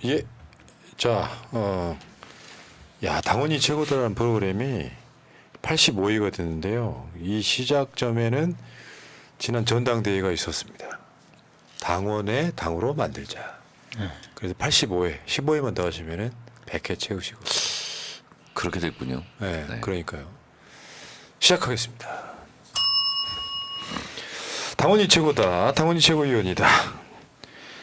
예. 자, 야, 당원이 최고다라는 프로그램이 85회가 됐는데요. 이 시작점에는 지난 전당대회가 있었습니다. 당원의 당으로 만들자. 그래서 85회, 15회만 더 하시면은 100회 채우시고. 그렇게 됐군요. 네, 네. 그러니까요. 시작하겠습니다. 당원이 최고다. 당원이 최고위원이다.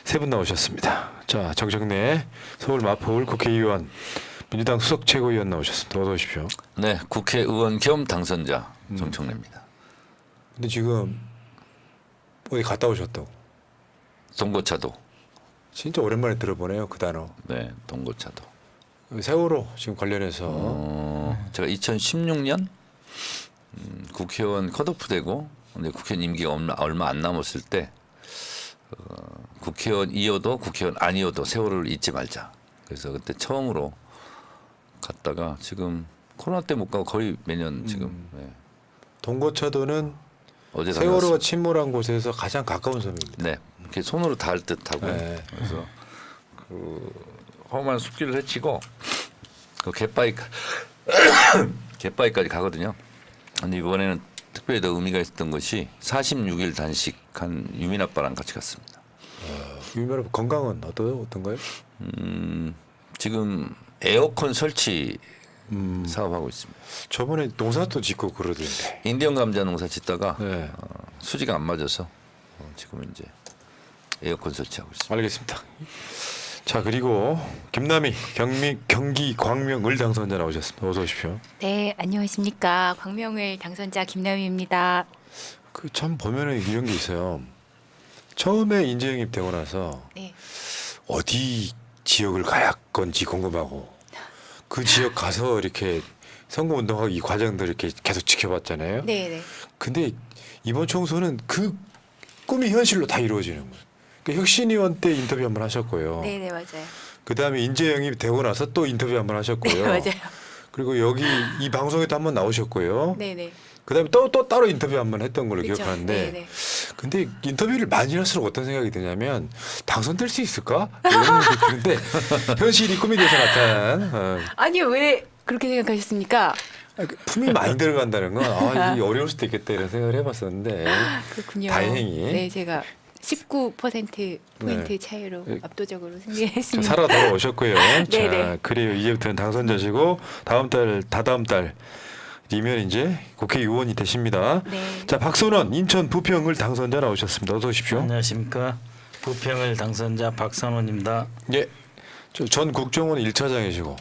세 분 나오셨습니다. 자, 정정래 서울 마포울 국회의원, 민주당 수석 최고위원 나오셨습니다. 어서 오십시오. 네, 국회의원 겸 당선자 정청래입니다. 근데 지금 어디 갔다 오셨다고? 동고차도. 진짜 오랜만에 들어보네요, 그 단어. 네, 동고차도. 세월호 지금 관련해서 제가 2016년 국회의원 컷오프되고 근데 국회의원 임기가 얼마 안 남았을 때 국회의원이어도 국회의원 아니어도 세월호를 잊지 말자. 그래서 그때 처음으로 갔다가 지금 코로나 때 못 가고 거의 매년 지금 네. 동고차도는 어제 세월호가 다녀왔습니다. 침몰한 곳에서 가장 가까운 섬입니다. 네, 이렇게 손으로 닿을 듯하고 네. 그래서 그 험한 숲길을 헤치고 그 갯바위까지 가거든요. 근데 이번에는 특별히 더 의미가 있었던 것이 46일 단식한 유민 아빠랑 같이 갔습니다. 유명 건강은 어떤가요? 지금 에어컨 설치 사업하고 있습니다. 저번에 농사도 짓고 그러던데. 인디언 감자 농사 짓다가 네. 수지가 안 맞아서 지금은 이제 에어컨 설치하고 있습니다. 알겠습니다. 자, 그리고 김남희 경기 광명을 당선자 나오셨습니다. 어서 오십시오. 네, 안녕하십니까. 광명을 당선자 김남희입니다. 그 참 보면은 이런 게 있어요. 처음에 인재 영입되고 나서 네, 어디 지역을 가야 건지 궁금하고 그 지역 가서 이렇게 선거 운동하고 이 과정들 이렇게 계속 지켜봤잖아요. 네, 네. 근데 이번 총선은 그 꿈이 현실로 다 이루어지는 거예요. 그 혁신위원 때 인터뷰 한번 하셨고요. 네, 네, 맞아요. 그다음에 인재 영입 되고 나서 또 인터뷰 한번 하셨고요. 네, 맞아요. 그리고 여기 이 방송에도 한번 나오셨고요. 네, 네. 그다음에 또 따로 인터뷰 한번 했던 걸로 그렇죠. 기억하는데, 네, 네. 근데 인터뷰를 많이 할수록 어떤 생각이 드냐면 당선될 수 있을까? 이런 생각이 드는데 현실이 꿈이 돼서 나타난 아니, 왜 그렇게 생각하셨습니까? 품이 많이 들어간다는 건 이게 어려울 수도 있겠다 이런 생각을 해봤었는데 그렇군요. 다행히 네, 제가 19% 포인트 네. 차이로 네. 압도적으로 자, 승리했습니다. 살아 돌아오셨고요. 자, 네네. 그래요. 이제부터는 당선자시고 다다음 달이면 이제 국회의원이 되십니다. 네. 자, 박선원 인천 부평을 당선자 나오셨습니다. 어서 오십시오. 안녕하십니까. 부평을 당선자 박선원입니다. 예, 전 국정원 1차장이시고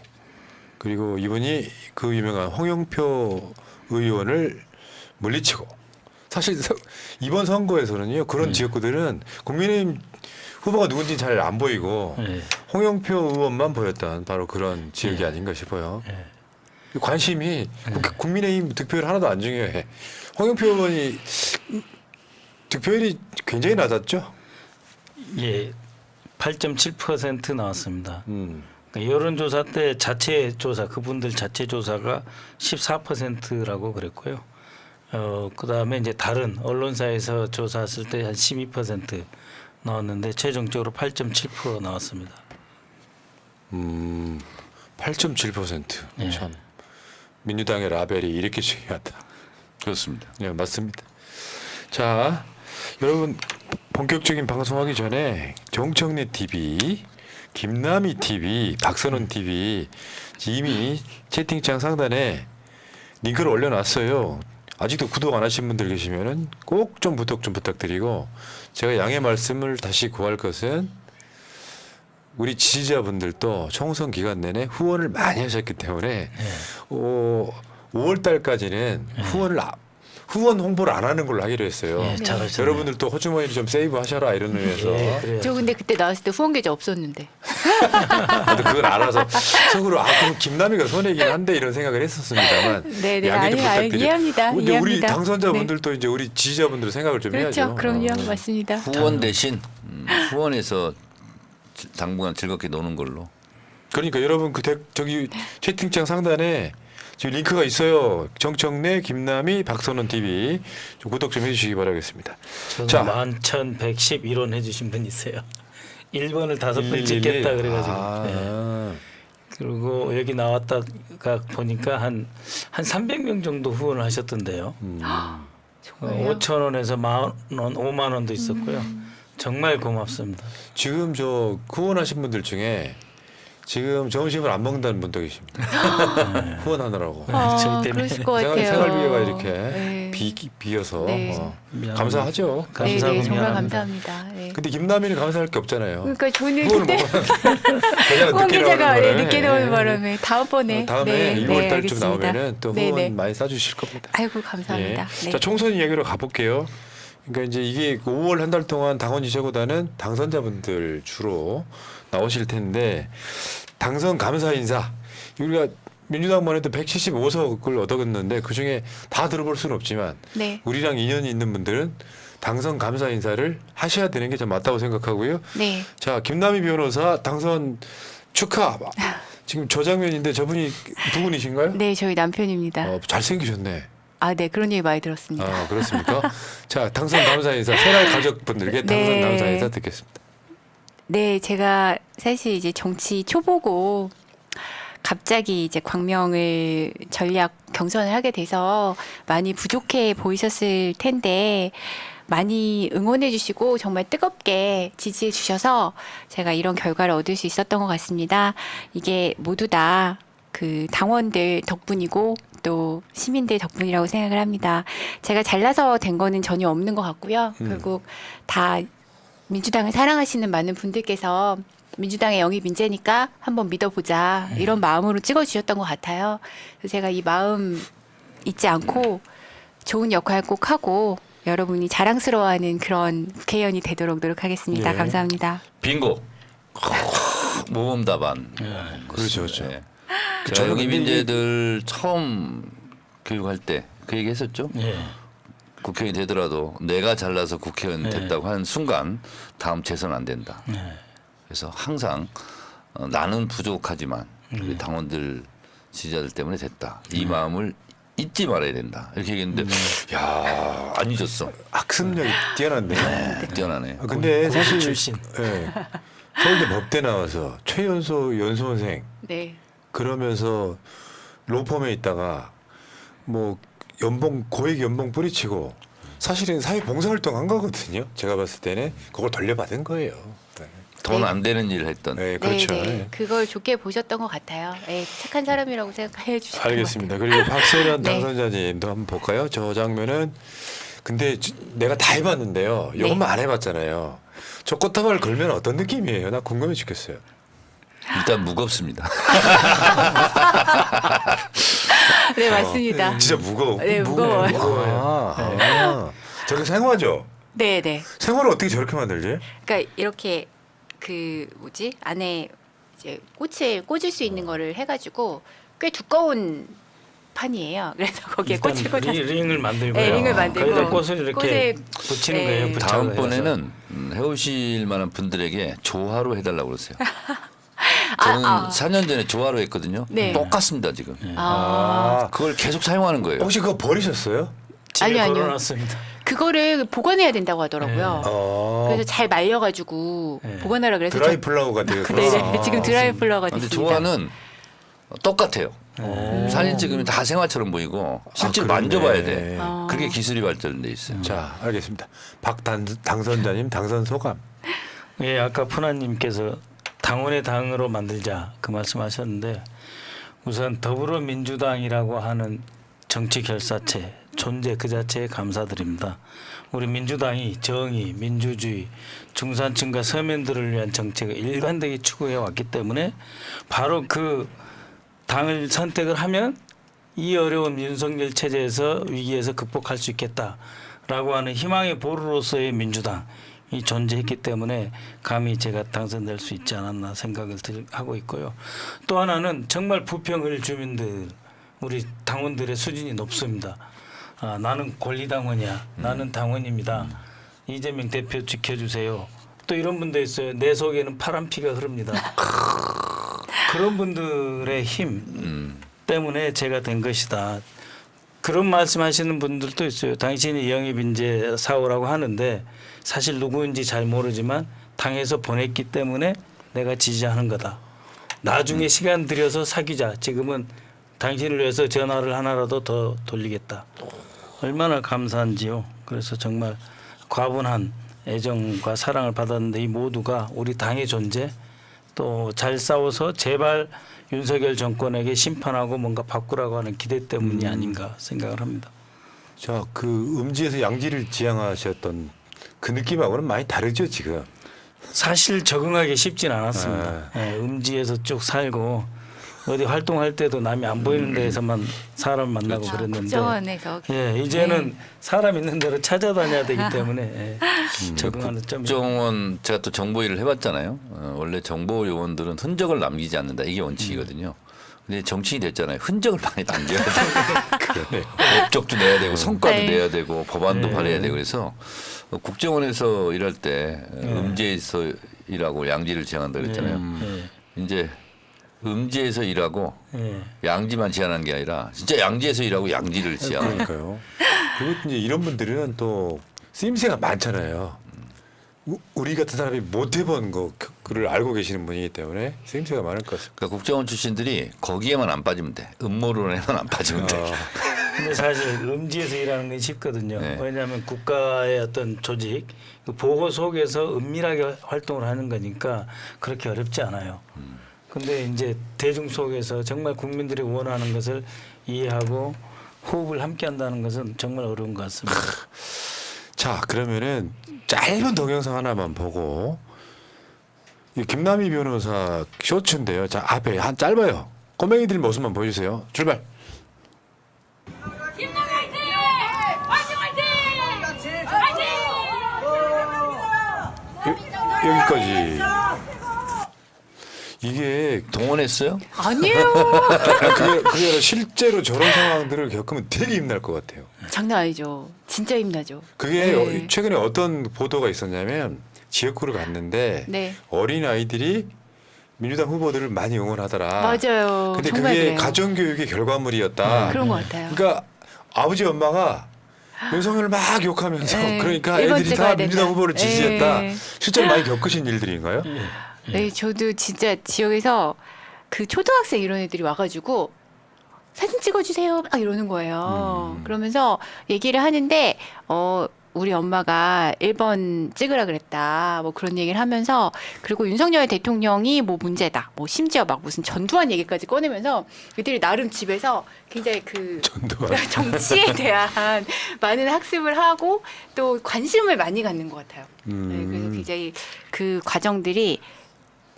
그리고 이분이 그 유명한 홍영표 의원을 물리치고 사실 이번 선거에서는요 그런 지역구들은 국민의힘 후보가 누군지 잘 안 보이고 네. 홍영표 의원만 보였던 바로 그런 지역이 아닌가 싶어요. 네. 관심이 국민의힘 득표율 하나도 안 중요해. 홍영표 의원이 득표율이 굉장히 낮았죠. 예, 8.7% 나왔습니다. 그러니까 여론조사 때 자체 조사 그분들 자체 조사가 14%라고 그랬고요. 그다음에 이제 다른 언론사에서 조사했을 때 한 12% 나왔는데 최종적으로 8.7% 나왔습니다. 8.7%. 네. 참 민주당의 라벨이 이렇게 중요하다. 그렇습니다. 네, 맞습니다. 자, 여러분 본격적인 방송하기 전에 정청래 TV, 김남희 TV, 박선원 TV 이미 채팅창 상단에 링크를 올려놨어요. 아직도 구독 안 하신 분들 계시면은 꼭 좀 부탁드리고 제가 양해 말씀을 다시 구할 것은 우리 지지자분들도 총선 기간 내내 후원을 많이 하셨기 때문에 5월 달까지는 후원 홍보를 안 하는 걸로 하기로 했어요. 예, 잘하셨네요. 여러분들도 호주머니를 좀 세이브 하셔라 이런 의미에서. 예, 그래요. 저 근데 그때 나왔을 때 후원 계좌 없었는데. 근데 그걸 알아서 속으로 그럼 김남희가 손해긴 한데 이런 생각을 했었습니다만. 네네. 양해 좀 아니, 부탁드리고. 이해합니다. 근데 우리 이해합니다. 당선자분들도 이제 우리 지지자분들 생각을 좀 그렇죠. 해야죠. 그럼요. 맞습니다. 후원 대신 후원해서 당분간 즐겁게 노는 걸로. 그러니까 여러분 저기 채팅창 상단에 지금 링크가 있어요. 정청래, 김남희, 박선원 TV 좀 구독 좀 해주시기 바라겠습니다. 저는 자. 11,110 이론 해주신 분 있어요. 1번을 5번 찍겠다 그래가지고 예. 그리고 여기 나왔다가 보니까 한 300명 정도 후원을 하셨던데요. 정말요? 5천 원에서 10,000원, 5만 원도 있었고요. 정말 고맙습니다. 지금 저 후원하신 분들 중에 지금 점심을 안 먹는다는 분도 계십니다. 후원하느라고. 아, 저희 때문에 그러실 것 같아요. 생활비가 이렇게 네. 비어서 네. 미안합니다. 감사하죠. 네, 네, 감사하고 정말 미안합니다. 감사합니다. 네. 근데 김남희는 감사할 게 없잖아요. 그러니까 저는 후원을 그때 먹으면 그냥 후원 늦게 기자가 나오는 거네. 늦게 나오는 바람에 다음번에 다음에 네, 2월 네, 달쯤 알겠습니다. 나오면은 또 네, 후원 네. 많이 싸주실 겁니다. 아이고 감사합니다. 예. 네. 자 총선 이야기로 가볼게요. 그러니까 이제 이게 5월 한 달 동안 당원 지지보다는 당선자분들 주로 나오실 텐데 당선 감사 인사 우리가 민주당만 해도 175석을 얻어갔는데 그 중에 다 들어볼 수는 없지만 네. 우리랑 인연이 있는 분들은 당선 감사 인사를 하셔야 되는 게 좀 맞다고 생각하고요. 네. 자 김남희 변호사 당선 축하. 지금 저 장면인데 저분이 두 분이신가요? 네, 저희 남편입니다. 잘생기셨네. 아, 네, 그런 얘기 많이 들었습니다. 아 그렇습니까? 자 당선 감사 인사 새날 가족분들께 당선 네. 감사 인사 듣겠습니다. 네, 제가 사실 이제 정치 초보고 갑자기 이제 광명을 전략 경선을 하게 돼서 많이 부족해 보이셨을 텐데 많이 응원해 주시고 정말 뜨겁게 지지해 주셔서 제가 이런 결과를 얻을 수 있었던 것 같습니다. 이게 모두 다 그 당원들 덕분이고 또 시민들 덕분이라고 생각을 합니다. 제가 잘나서 된 거는 전혀 없는 것 같고요. 결국 다 민주당을 사랑하시는 많은 분들께서 민주당의 영입 인재니까 한번 믿어보자 이런 마음으로 찍어주셨던 것 같아요. 그래서 제가 이 마음 잊지 않고 좋은 역할 꼭 하고 여러분이 자랑스러워하는 그런 국회의원이 되도록 노력하겠습니다. 예. 감사합니다. 빙고. 모범 답안. 그렇죠, 그렇죠. 예. 저는 제가 영입 근데 인재들 처음 교육할 때 그 얘기 했었죠. 예. 국회의원이 되더라도 내가 잘나서 국회의원 네. 됐다고 하는 순간 다음 재선 안 된다. 네. 그래서 항상 나는 부족하지만 우리 당원들 지지자들 때문에 됐다. 이 마음을 잊지 말아야 된다. 이렇게 얘기했는데 야, 안 잊었어. 학습력이 뛰어난데. 네, 뛰어나네. 아, 근데 고시 사실 출신. 예, 서울대 법대 나와서 최연소 연수원생 네. 그러면서 로펌에 있다가 뭐 연봉 고액 연봉 뿌리치고 사실은 사회 봉사활동 한 거거든요. 제가 봤을 때는 그걸 돌려받은 거예요. 네, 돈 안 되는 일을 했던. 네, 그렇죠. 네, 네. 그걸 좋게 보셨던 것 같아요. 네, 착한 사람이라고 생각해 주셨던 것 같아요. 알겠습니다. 그리고 박세련 네. 당선자님도 한번 볼까요? 저 장면은 근데 내가 다 해봤는데요. 이것만 안 해봤잖아요. 저 꽃다발 걸면 어떤 느낌이에요? 나 궁금해 죽겠어요. 일단 무겁습니다. 네, 맞습니다. 진짜 무거워. 네, 무거워요. 저게 생화죠? 네, 네. 생화를 어떻게 저렇게 만들지? 그러니까 이렇게 그 뭐지 안에 이제 꽃을 꽂을 수 있는 거를 해가지고 꽤 두꺼운 판이에요. 그래서 거기에 일단 꽃을 꽂아서 링을 만들고요. 네, 링을 만들고 거기다 꽃을 이렇게 꽃에- 붙이는 네. 거예요. 붙여서 다음번에는 해오실 만한 분들에게 조화로 해달라고 그러세요. 저는 아. 4년 전에 조화로 했거든요. 네. 똑같습니다 지금. 아, 그걸 계속 사용하는 거예요. 혹시 그거 버리셨어요? 집에 아니요, 아니요. 걸어놨습니다. 그거를 보관해야 된다고 하더라고요. 그래서 잘 말려가지고 네. 보관하라 그래서 드라이 플라워가 되고. 네네 지금 드라이 플라워가 근데 됐습니다. 조화는 똑같아요. 사진 찍으면 다 생화처럼 보이고 실제로 그러네. 만져봐야 돼. 아. 그게 기술이 발전돼 있어요. 자, 알겠습니다. 박 당선자님 당선 소감. 예, 아까 푸나님께서 당원의 당으로 만들자 그 말씀하셨는데 우선 더불어민주당이라고 하는 정치 결사체 존재 그 자체에 감사드립니다. 우리 민주당이 정의, 민주주의, 중산층과 서민들을 위한 정책을 일관되게 추구해 왔기 때문에 바로 그 당을 선택을 하면 이 어려운 윤석열 체제에서 위기에서 극복할 수 있겠다라고 하는 희망의 보루로서의 민주당이 존재했기 때문에 감히 제가 당선될 수 있지 않았나 생각을 하고 있고요. 또 하나는 정말 부평을 주민들 우리 당원들의 수준이 높습니다. 아, 나는 권리당원이야. 나는 당원입니다. 이재명 대표 지켜주세요. 또 이런 분도 있어요. 내 속에는 파란 피가 흐릅니다. 그런 분들의 힘 때문에 제가 된 것이다. 그런 말씀하시는 분들도 있어요. 당신이 영입 인재 사오라고 하는데 사실 누구인지 잘 모르지만 당에서 보냈기 때문에 내가 지지하는 거다. 나중에 시간 들여서 사귀자. 지금은 당신을 위해서 전화를 하나라도 더 돌리겠다. 얼마나 감사한지요. 그래서 정말 과분한 애정과 사랑을 받았는데 이 모두가 우리 당의 존재 또 잘 싸워서 제발 윤석열 정권에게 심판하고 뭔가 바꾸라고 하는 기대 때문이 아닌가 생각을 합니다. 자, 그 음지에서 양지를 지향하셨던 그 느낌하고는 많이 다르죠 지금. 사실 적응하기 쉽진 않았습니다. 예, 음지에서 쭉 살고 어디 활동할 때도 남이 안 보이는 데에서만 사람 만나고 그랬는데 국정원에서 예, 이제는 사람 있는 대로 찾아다녀야 되기 때문에 예, 적응하는 점이 국정원 제가 또 정보 일을 해봤잖아요. 원래 정보 요원들은 흔적을 남기지 않는다 이게 원칙이거든요. 근데 정치인이 됐잖아요. 흔적을 많이 남겨야 돼요. 업적도 내야 되고 성과도 네. 내야 되고 법안도 네. 발의해야 되고 그래서 국정원에서 일할 때 음지에서 일하고 양지를 지향한다 그랬잖아요. 예, 이제 음지에서 일하고 예. 양지만 지향하는 게 아니라 진짜 양지에서 일하고 양지를 지향하는 그러니까요. 그리고 이제 이런 분들은 또 쓰임새가 많잖아요. 우리 같은 사람이 못 해본 거를 알고 계시는 분이기 때문에 쓰임새가 많을 것 같습니다. 그러니까 국정원 출신들이 거기에만 안 빠지면 돼. 음모론에만 안 빠지면 돼. 근데 사실 음지에서 일하는 건 쉽거든요. 네. 왜냐하면 국가의 어떤 조직 그 보고 속에서 은밀하게 활동을 하는 거니까 그렇게 어렵지 않아요. 근데 이제 대중 속에서 정말 국민들이 원하는 것을 이해하고 호흡을 함께 한다는 것은 정말 어려운 것 같습니다. 자, 그러면은 짧은 동영상 하나만 보고 이 김남희 변호사 쇼츠인데요. 자, 앞에 한 짧아요. 꼬맹이들 모습만 보여주세요. 출발. 김남희 화이팅! 화이팅! 화이팅! 여기까지. 이게 동원했어요? 아니에요. 그게 아니라 실제로 저런 상황들을 겪으면 되게 힘날 것 같아요. 장난 아니죠. 진짜 힘나죠. 그게 네. 최근에 어떤 보도가 있었냐면 지역구를 갔는데 네. 어린 아이들이 민주당 후보들을 많이 응원하더라. 맞아요. 근데 정말 그게 그래요. 가정교육의 결과물이었다. 그런 것 같아요. 그러니까 아버지 엄마가 윤석열을 막 욕하면서 네. 그러니까 일본 애들이 찍어야 다 민주당 된다. 후보를 지지했다. 네. 실제로 많이 겪으신 일들인가요? 네, 저도 진짜 지역에서 그 초등학생 이런 애들이 와가지고 사진 찍어주세요 막 이러는 거예요. 그러면서 얘기를 하는데 우리 엄마가 1번 찍으라 그랬다 뭐 그런 얘기를 하면서 그리고 윤석열 대통령이 뭐 문제다 뭐 심지어 막 무슨 전두환 얘기까지 꺼내면서 이들이 나름 집에서 굉장히 그 전두환. 정치에 대한 많은 학습을 하고 또 관심을 많이 갖는 것 같아요. 네, 그래서 굉장히 그 과정들이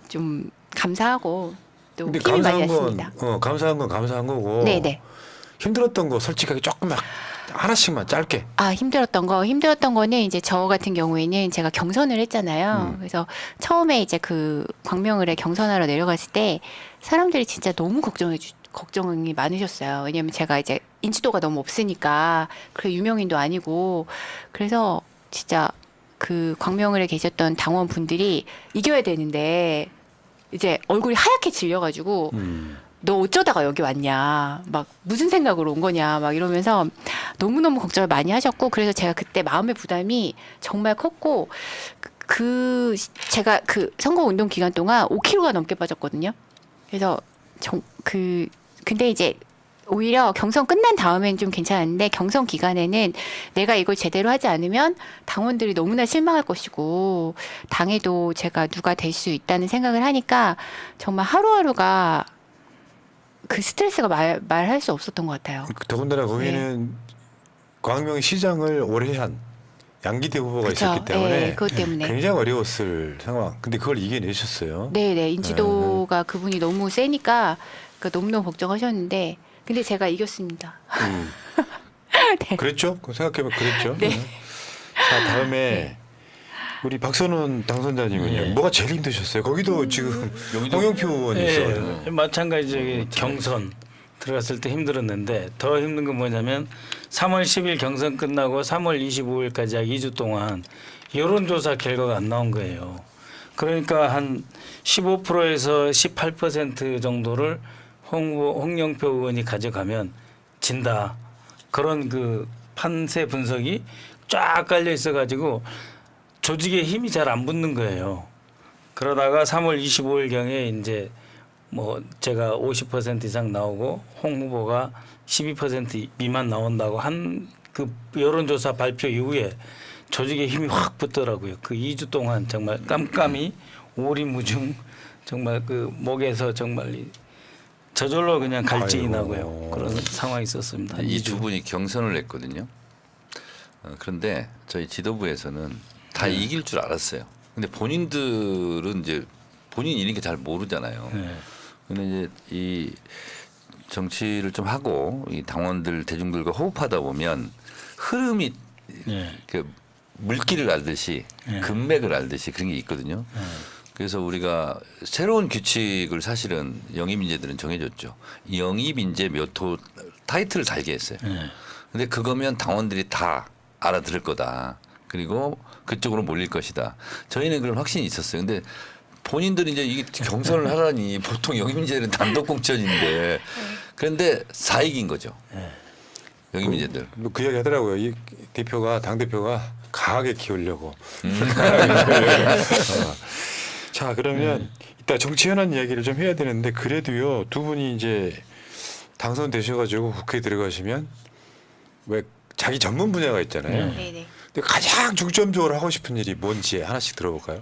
좀 감사하고 또 근데 힘이 많이 감사한 났습니다. 건 감사한 건 감사한 거고 네네. 힘들었던 거 솔직하게 조금만 하나씩만 짧게. 아, 힘들었던 거는 이제 저 같은 경우에는 제가 경선을 했잖아요. 그래서 처음에 이제 그 광명을에 경선하러 내려갔을 때 사람들이 진짜 너무 걱정이 많으셨어요. 왜냐면 제가 이제 인지도가 너무 없으니까 그 유명인도 아니고 그래서 진짜 그 광명을에 계셨던 당원 분들이 이겨야 되는데 이제 얼굴이 하얗게 질려가지고 너 어쩌다가 여기 왔냐 막 무슨 생각으로 온 거냐 막 이러면서 너무너무 걱정을 많이 하셨고 그래서 제가 그때 마음의 부담이 정말 컸고 제가 그 선거운동 기간 동안 5kg가 넘게 빠졌거든요. 그래서 근데 이제 오히려 경선 끝난 다음엔 좀 괜찮았는데 경선 기간에는 내가 이걸 제대로 하지 않으면 당원들이 너무나 실망할 것이고 당에도 제가 누가 될 수 있다는 생각을 하니까 정말 하루하루가 그 스트레스가 말할 수 없었던 것 같아요. 더군다나 거기는 광명 시장을 오래 한 양기대 후보가 그쵸. 있었기 때문에 네, 그것 때문에. 굉장히 어려웠을 상황. 근데 그걸 이겨내셨어요. 네네 인지도가 그분이 너무 세니까 너무너무 걱정하셨는데 근데 제가 이겼습니다. 네. 그랬죠? 생각해보면 그랬죠. 네. 자, 다음에 우리 박선원 당선자님은요. 네. 뭐가 제일 힘드셨어요? 거기도 지금 홍영표 의원이 있어요. 예, 마찬가지 경선 들어갔을 때 힘들었는데 더 힘든 건 뭐냐면 3월 10일 경선 끝나고 3월 25일까지 약 2주 동안 여론조사 결과가 안 나온 거예요. 그러니까 한 15%에서 18% 정도를 홍영표 의원이 가져가면 진다. 그런 그 판세 분석이 쫙 깔려 있어가지고 조직에 힘이 잘 안 붙는 거예요. 그러다가 3월 25일 경에 이제 뭐 제가 50% 이상 나오고 홍 후보가 12% 미만 나온다고 한 그 여론조사 발표 이후에 조직에 힘이 확 붙더라고요. 그 2주 동안 정말 깜깜이 오리무중 정말 그 목에서 정말 저절로 그냥 갈증이 아이고. 나고요. 그런 상황이 있었습니다. 이 두 분이 경선을 했거든요. 그런데 저희 지도부에서는 다 이길 줄 알았어요. 근데 본인들은 이제 본인 이런 게 잘 모르잖아요. 네. 근데 이제 이 정치를 좀 하고 이 당원들 대중들과 호흡하다 보면 흐름이 네. 그 물길을 알듯이 네. 금맥을 알듯이 그런 게 있거든요. 네. 그래서 우리가 새로운 규칙을 사실은 영입인재들은 정해줬죠. 영입인재 몇 호 타이틀을 달게 했어요. 네. 근데 그거면 당원들이 다 알아들을 거다. 그리고 그쪽으로 몰릴 것이다. 저희는 그런 확신이 있었어요. 근데 본인들이 이제 이게 경선을 하라니 보통 영입인재들은 단독 공천인데 그런데 4이긴 거죠. 영입인재들. 그 이야기 하더라고요. 이 대표가 당 대표가 강하게 키우려고. 자 그러면 이따 정치 현안 이야기를 좀 해야 되는데 그래도요 두 분이 이제 당선되셔가지고 국회에 들어가시면 왜 자기 전문 분야가 있잖아요. 네네. 근데 가장 중점적으로 하고 싶은 일이 뭔지 하나씩 들어볼까요?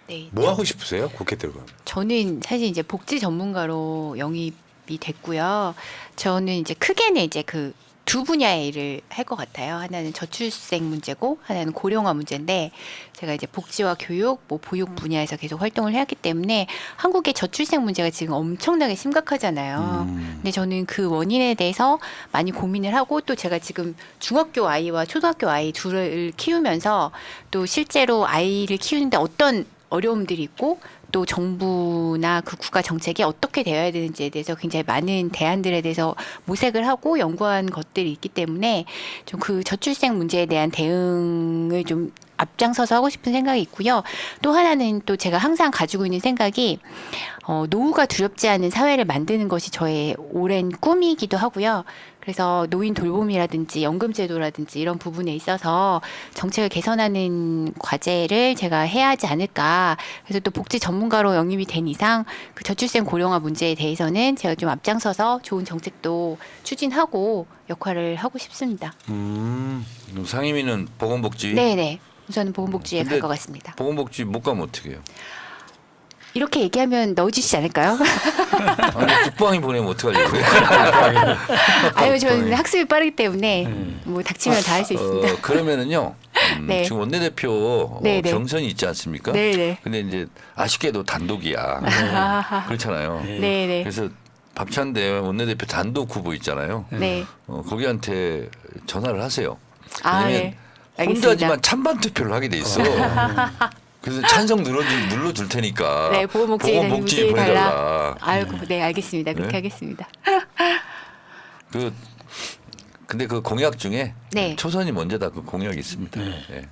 네. 뭐 하고 싶으세요? 국회 들어가면? 저는 사실 이제 복지 전문가로 영입이 됐고요. 저는 이제 크게는 이제 그 두 분야의 일을 할 것 같아요. 하나는 저출생 문제고 하나는 고령화 문제인데 제가 이제 복지와 교육, 뭐 보육 분야에서 계속 활동을 해왔기 때문에 한국의 저출생 문제가 지금 엄청나게 심각하잖아요. 근데 저는 그 원인에 대해서 많이 고민을 하고 또 제가 지금 중학교 아이와 초등학교 아이 둘을 키우면서 또 실제로 아이를 키우는데 어떤 어려움들이 있고 또 정부나 그 국가 정책이 어떻게 되어야 되는지에 대해서 굉장히 많은 대안들에 대해서 모색을 하고 연구한 것들이 있기 때문에 좀 그 저출생 문제에 대한 대응을 좀 앞장서서 하고 싶은 생각이 있고요. 또 하나는 또 제가 항상 가지고 있는 생각이 노후가 두렵지 않은 사회를 만드는 것이 저의 오랜 꿈이기도 하고요. 그래서 노인 돌봄이라든지 연금제도라든지 이런 부분에 있어서 정책을 개선하는 과제를 제가 해야 하지 않을까. 그래서 또 복지 전문가로 영입이 된 이상 그 저출생 고령화 문제에 대해서는 제가 좀 앞장서서 좋은 정책도 추진하고 역할을 하고 싶습니다. 그럼 상임위는 보건복지. 네네. 우선은 보건복지에 근데 갈 것 같습니다. 보건복지 못 가면 어떻게 해요? 이렇게 얘기하면 넣어주시지 않을까요? 아니, 국방이 보내면 어떡하려고요? 아유, 저는 학습이 빠르기 때문에 뭐 닥치면 다 할 수 있습니다. 그러면은요. 네. 지금 원내대표 네, 네. 경선이 있지 않습니까? 네네. 근데 이제 아쉽게도 단독이야. 그렇잖아요. 네네. 그래서 박찬대 원내대표 단독 후보 있잖아요. 네. 거기한테 전화를 하세요. 아, 왜냐면 네. 알겠습니다. 혼자지만 찬반 투표를 하게 돼 있어. 그래서 찬성 눌러줄 테니까 네, 보건복지 보건복지 보내달라. 아이고, 네, 알겠습니다. 그렇게 네? 하겠습니다. 근데 그 공약 중에 네. 초선이 먼저다 그 공약이 있습니다. 네.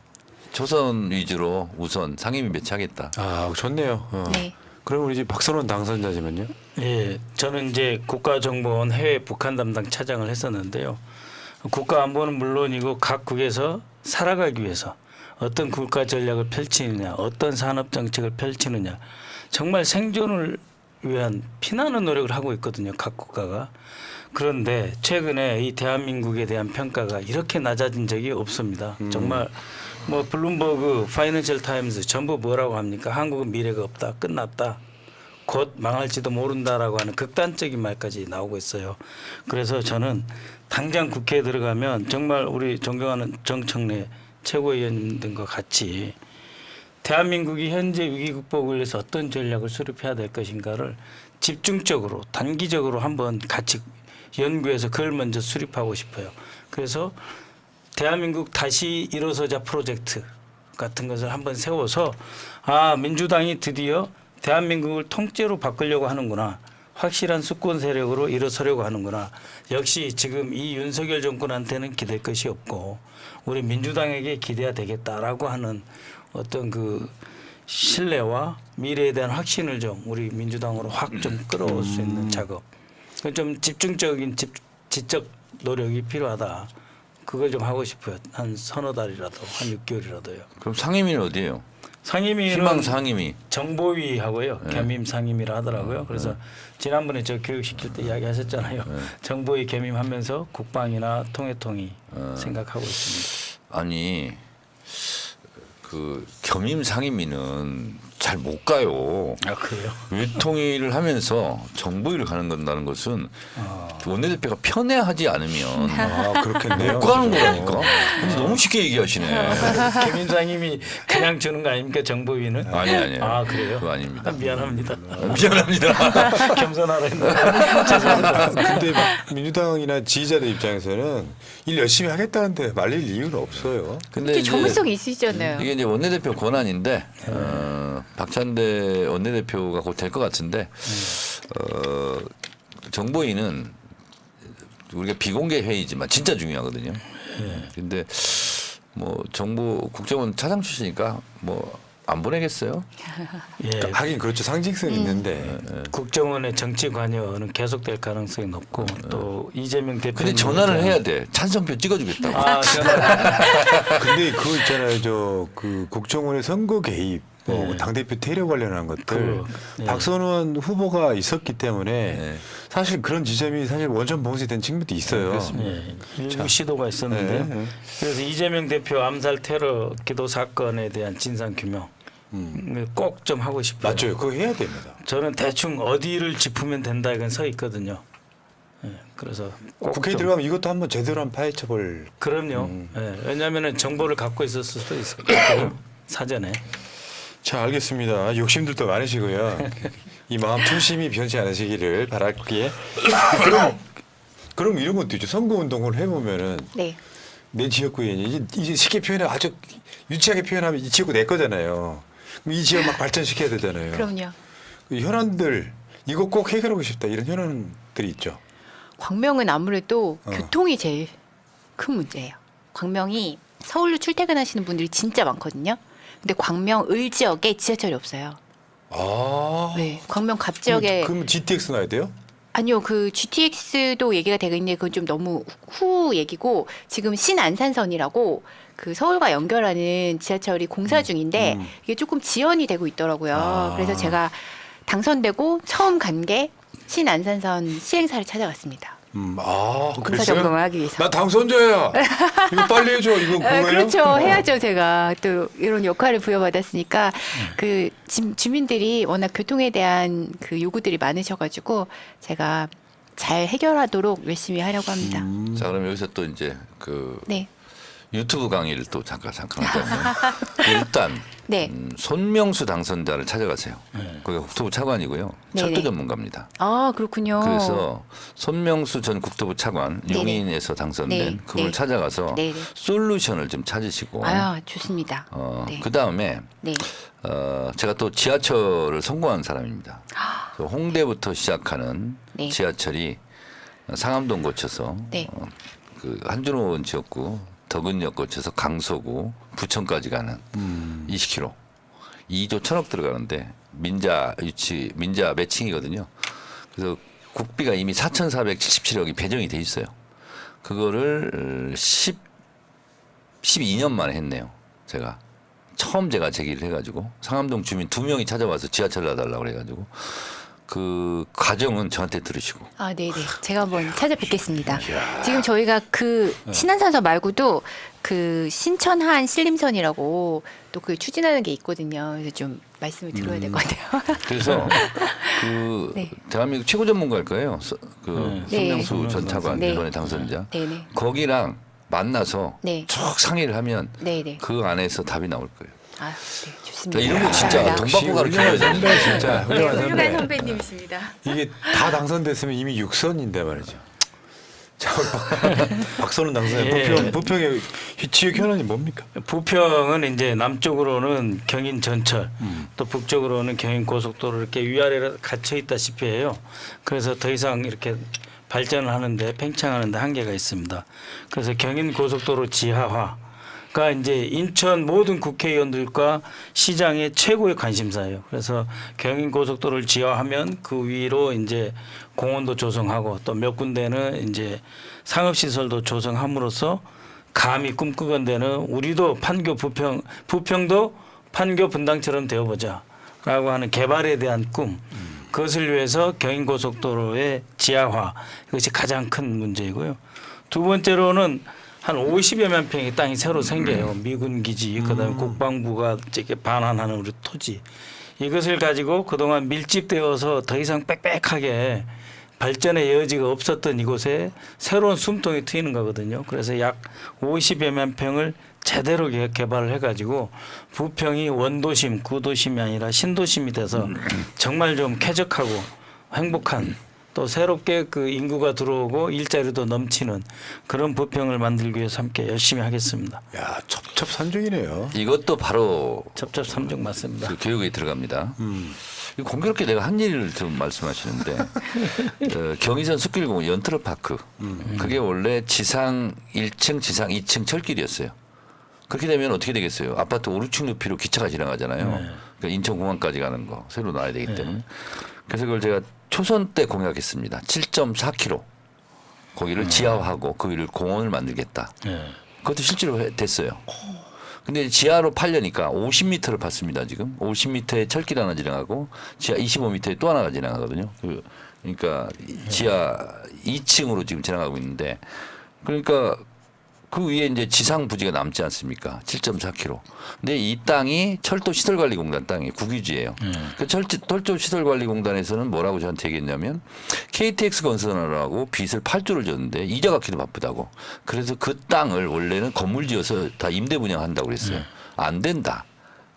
초선 위주로 우선 상임위 배치하겠다. 아 좋네요. 네. 그럼 우리 이제 박선원 당선자지만요. 예, 저는 이제 국가정보원 해외 북한 담당 차장을 했었는데요. 국가안보는 물론이고 각국에서 살아가기 위해서 어떤 국가 전략을 펼치느냐, 어떤 산업 정책을 펼치느냐, 정말 생존을 위한 피나는 노력을 하고 있거든요. 각 국가가. 그런데 최근에 이 대한민국에 대한 평가가 이렇게 낮아진 적이 없습니다. 정말 뭐 블룸버그, 파이낸셜 타임즈 전부 뭐라고 합니까? 한국은 미래가 없다, 끝났다. 곧 망할지도 모른다라고 하는 극단적인 말까지 나오고 있어요. 그래서 저는 당장 국회에 들어가면 정말 우리 존경하는 정청래 최고위원님들과 같이 대한민국이 현재 위기 극복을 위해서 어떤 전략을 수립해야 될 것인가를 집중적으로 단기적으로 한번 같이 연구해서 그걸 먼저 수립하고 싶어요. 그래서 대한민국 다시 일어서자 프로젝트 같은 것을 한번 세워서 민주당이 드디어 대한민국을 통째로 바꾸려고 하는구나. 확실한 수권 세력으로 일어서려고 하는구나. 역시 지금 이 윤석열 정권한테는 기댈 것이 없고 우리 민주당에게 기대야 되겠다라고 하는 어떤 그 신뢰와 미래에 대한 확신을 좀 우리 민주당으로 확 좀 끌어올 수 있는 작업. 좀 집중적인 지적 노력이 필요하다. 그걸 좀 하고 싶어요. 한 서너 달이라도 한 6개월이라도요. 그럼 상임위는 어디예요? 상임위는 희망 상임위. 정보위하고요. 겸임 상임위라 하더라고요. 그래서 지난번에 저 교육시킬 때 이야기하셨잖아요. 정보위 겸임하면서 국방이나 통일통이 생각하고 있습니다. 아니 그 겸임 상임위는 잘 못 가요. 아 그래요? 외통위를 하면서 정보위를 간다는 것은 원내대표가 편애하지 않으면 아 그렇겠네요. 못 가는 거라니까. 근데 너무 쉽게 얘기하시네. 겸임 상임위 그냥 주는 거 아닙니까 정보위는? 아니. 아 그래요? 그거 아닙니다. 미안합니다. 미안합니다. 겸손하라 했는데 죄송합니다. 근데 민주당이나 지지자들 입장에서는 일 열심히 하겠다는데 말릴 이유는 없어요. 근데 이게 이제 전문성이 있으시잖아요. 이게 이제 원내대표 권한인데 박찬대 원내대표가 곧 될 것 같은데 정보위는 우리가 비공개 회의지만 진짜 중요하거든요. 근데 뭐 정보 국정원 차장 출신이니까 뭐 안 보내겠어요? 예, 하긴 그렇죠. 상징성이 있는데. 국정원의 정치 관여는 계속될 가능성이 높고 또 이재명 대표. 근데 전화를 해야 돼. 찬성표 찍어주겠다고. 아 전화. 근데 그거 있잖아요. 저 그 국정원의 선거 개입, 뭐 네. 당대표 테러 관련한 것들 그거, 네. 박선원 후보가 있었기 때문에 네. 사실 그런 지점이 사실 원천 봉쇄된 측면도 있어요. 예, 일부 시도가 있었는데 네. 그래서 이재명 대표 암살 테러 기도 사건에 대한 진상 규명 꼭 좀 하고 싶어요. 맞죠. 그거 해야 됩니다. 저는 대충 어디를 짚으면 된다 이건 서 있거든요. 예, 그래서 꼭 국회에 좀- 들어가면 이것도 한번 제대로 한번 파헤쳐볼. 그럼요. 예, 왜냐하면 정보를 갖고 있을 수도 있어요. 사전에. 자, 알겠습니다. 욕심들도 많으시고요. 이 마음 초심이 변치 않으시기를 바랄기에. 그럼 이런 것도 있죠. 선거 운동을 해보면은 네. 내 지역구에 이제 쉽게 표현하면 아주 유치하게 표현하면 이 지역구 내 거잖아요. 그럼 이 지역 막 발전시켜야 되잖아요. 그럼요. 그 현안들 이거 꼭 해결하고 싶다 이런 현안들이 있죠. 광명은 아무래도 교통이 제일 큰 문제예요. 광명이 서울로 출퇴근하시는 분들이 진짜 많거든요. 근데 광명 을 지역에 지하철이 없어요. 아. 네, 광명 갑 지역에 그럼 GTX 놔야 돼요? 아니요, 그 GTX도 얘기가 되고 있는데 그건 좀 너무 후 얘기고 지금 신안산선이라고 그 서울과 연결하는 지하철이 공사 중인데 이게 조금 지연이 되고 있더라고요. 아. 그래서 제가 당선되고 처음 간 게 신안산선 시행사를 찾아갔습니다. 공사 그랬어요? 점검을 하기 위해서. 나 당선자야. 이거 빨리 해줘. 이거 그거예요? 그렇죠. 해야죠. 제가 또 이런 역할을 부여받았으니까 그 주민들이 워낙 교통에 대한 그 요구들이 많으셔가지고 제가 잘 해결하도록 열심히 하려고 합니다. 자 그럼 여기서 또 이제 그 네. 유튜브 강의를 또 잠깐 하자면 일단 네. 손명수 당선자를 찾아가세요. 거기가 국토부 차관이고요. 네네. 철도 전문가입니다. 아, 그렇군요. 그래서 손명수 전 국토부 차관 네네. 용인에서 당선된 네. 그걸 네. 찾아가서 네네. 솔루션을 좀 찾으시고 아, 좋습니다. 네. 그 다음에 네. 제가 또 지하철을 성공한 사람입니다. 그래서 홍대부터 시작하는 네. 지하철이 상암동 거쳐서 네. 그 한준호원 지역구 덕은역 거쳐서 강서구 부천까지 가는 20km 2조 1천억 들어가는데 민자 매칭이거든요. 그래서 국비가 이미 4,477억이 배정이 돼 있어요. 그거를 12년 만에 했네요. 제가 처음 제기를 해가지고 상암동 주민 2명이 찾아와서 지하철 놔달라고 그래가지고 그 과정은 저한테 들으시고 아, 네네. 제가 한번 찾아뵙겠습니다. 지금 저희가 그 신안산선 말고도 그 신천한 신림선이라고 또 그 추진하는 게 있거든요. 그래서 좀 말씀을 드려야 될 것 같아요. 그래서 그 네. 대한민국 최고 전문가일 거예요. 그 네. 손명수 전 차관 네. 이번에 당선자. 네네. 거기랑 만나서 네. 쭉 상의를 하면 네네. 그 안에서 답이 나올 거예요. 아, 네. 좋습니다. 이런 거 진짜 감사합니다. 돈 받고 가르쳐야 훌륭한 돼. 선배 진짜. 네, 훌륭한 훌륭한 선배. 선배님이십니다. 이게 다 당선됐으면 이미 6선인데 말이죠. 자, 박선원 당선자 예. 부평의 지역 현안이 뭡니까? 부평은 이제 남쪽으로는 경인 전철, 또 북쪽으로는 경인 고속도로 이렇게 위아래로 갇혀 있다시피 해요. 그래서 더 이상 이렇게 발전을 하는데 팽창하는데 한계가 있습니다. 그래서 경인 고속도로 지하화가 이제 인천 모든 국회의원들과 시장의 최고의 관심사예요. 그래서 경인 고속도로를 지하화하면 그 위로 이제 공원도 조성하고 또 몇 군데는 이제 상업시설도 조성함으로써 감히 꿈꾸건대는 우리도 판교 부평도 판교 분당처럼 되어보자라고 하는 개발에 대한 꿈. 그것을 위해서 경인고속도로의 지하화 이것이 가장 큰 문제이고요. 두 번째로는 한 50여만 평의 땅이 새로 생겨요. 미군 기지, 그다음에 국방부가 이렇게 반환하는 우리 토지. 이것을 가지고 그동안 밀집되어서 더 이상 빽빽하게 발전의 여지가 없었던 이곳에 새로운 숨통이 트이는 거거든요. 그래서 약 50여만 평을 제대로 개발을 해가지고 부평이 원도심, 구도심이 아니라 신도심이 돼서 정말 좀 쾌적하고 행복한 또 새롭게 그 인구가 들어오고 일자리도 넘치는 그런 부평을 만들기 위해서 함께 열심히 하겠습니다. 야, 첩첩산중이네요. 이것도 바로 첩첩삼중 맞습니다. 그 교육에 들어갑니다. 이거 공교롭게 내가 한 일을 좀 말씀하시는데 경의선 숲길공원 연트러파크 그게 원래 지상 1층, 지상 2층 철길이었어요. 그렇게 되면 어떻게 되겠어요? 아파트 5, 6층 높이로 기차가 지나가잖아요. 그러니까 인천공항까지 가는 거 새로 놔야 되기 때문에. 그래서 그걸 제가 초선 때 공약했습니다. 7.4km 거기를 지하화하고 거기를 공원을 만들겠다. 그것도 실제로 됐어요. 근데 지하로 파려니까 50m를 팠습니다. 지금 50m에 철길 하나 지나가고 지하 25m에 또 하나가 지나가거든요. 그러니까 지하 2층으로 지금 지나가고 있는데 그러니까 그 위에 이제 지상 부지가 남지 않습니까? 7.4km. 근데 이 땅이 철도 시설관리공단 땅이 국유지예요. 그 철도 시설관리공단에서는 뭐라고 저한테 얘기했냐면 KTX 건설하라고 빚을 8조를 줬는데 이자 갚기도 바쁘다고. 그래서 그 땅을 원래는 건물 지어서 다 임대 분양한다고 그랬어요. 안 된다.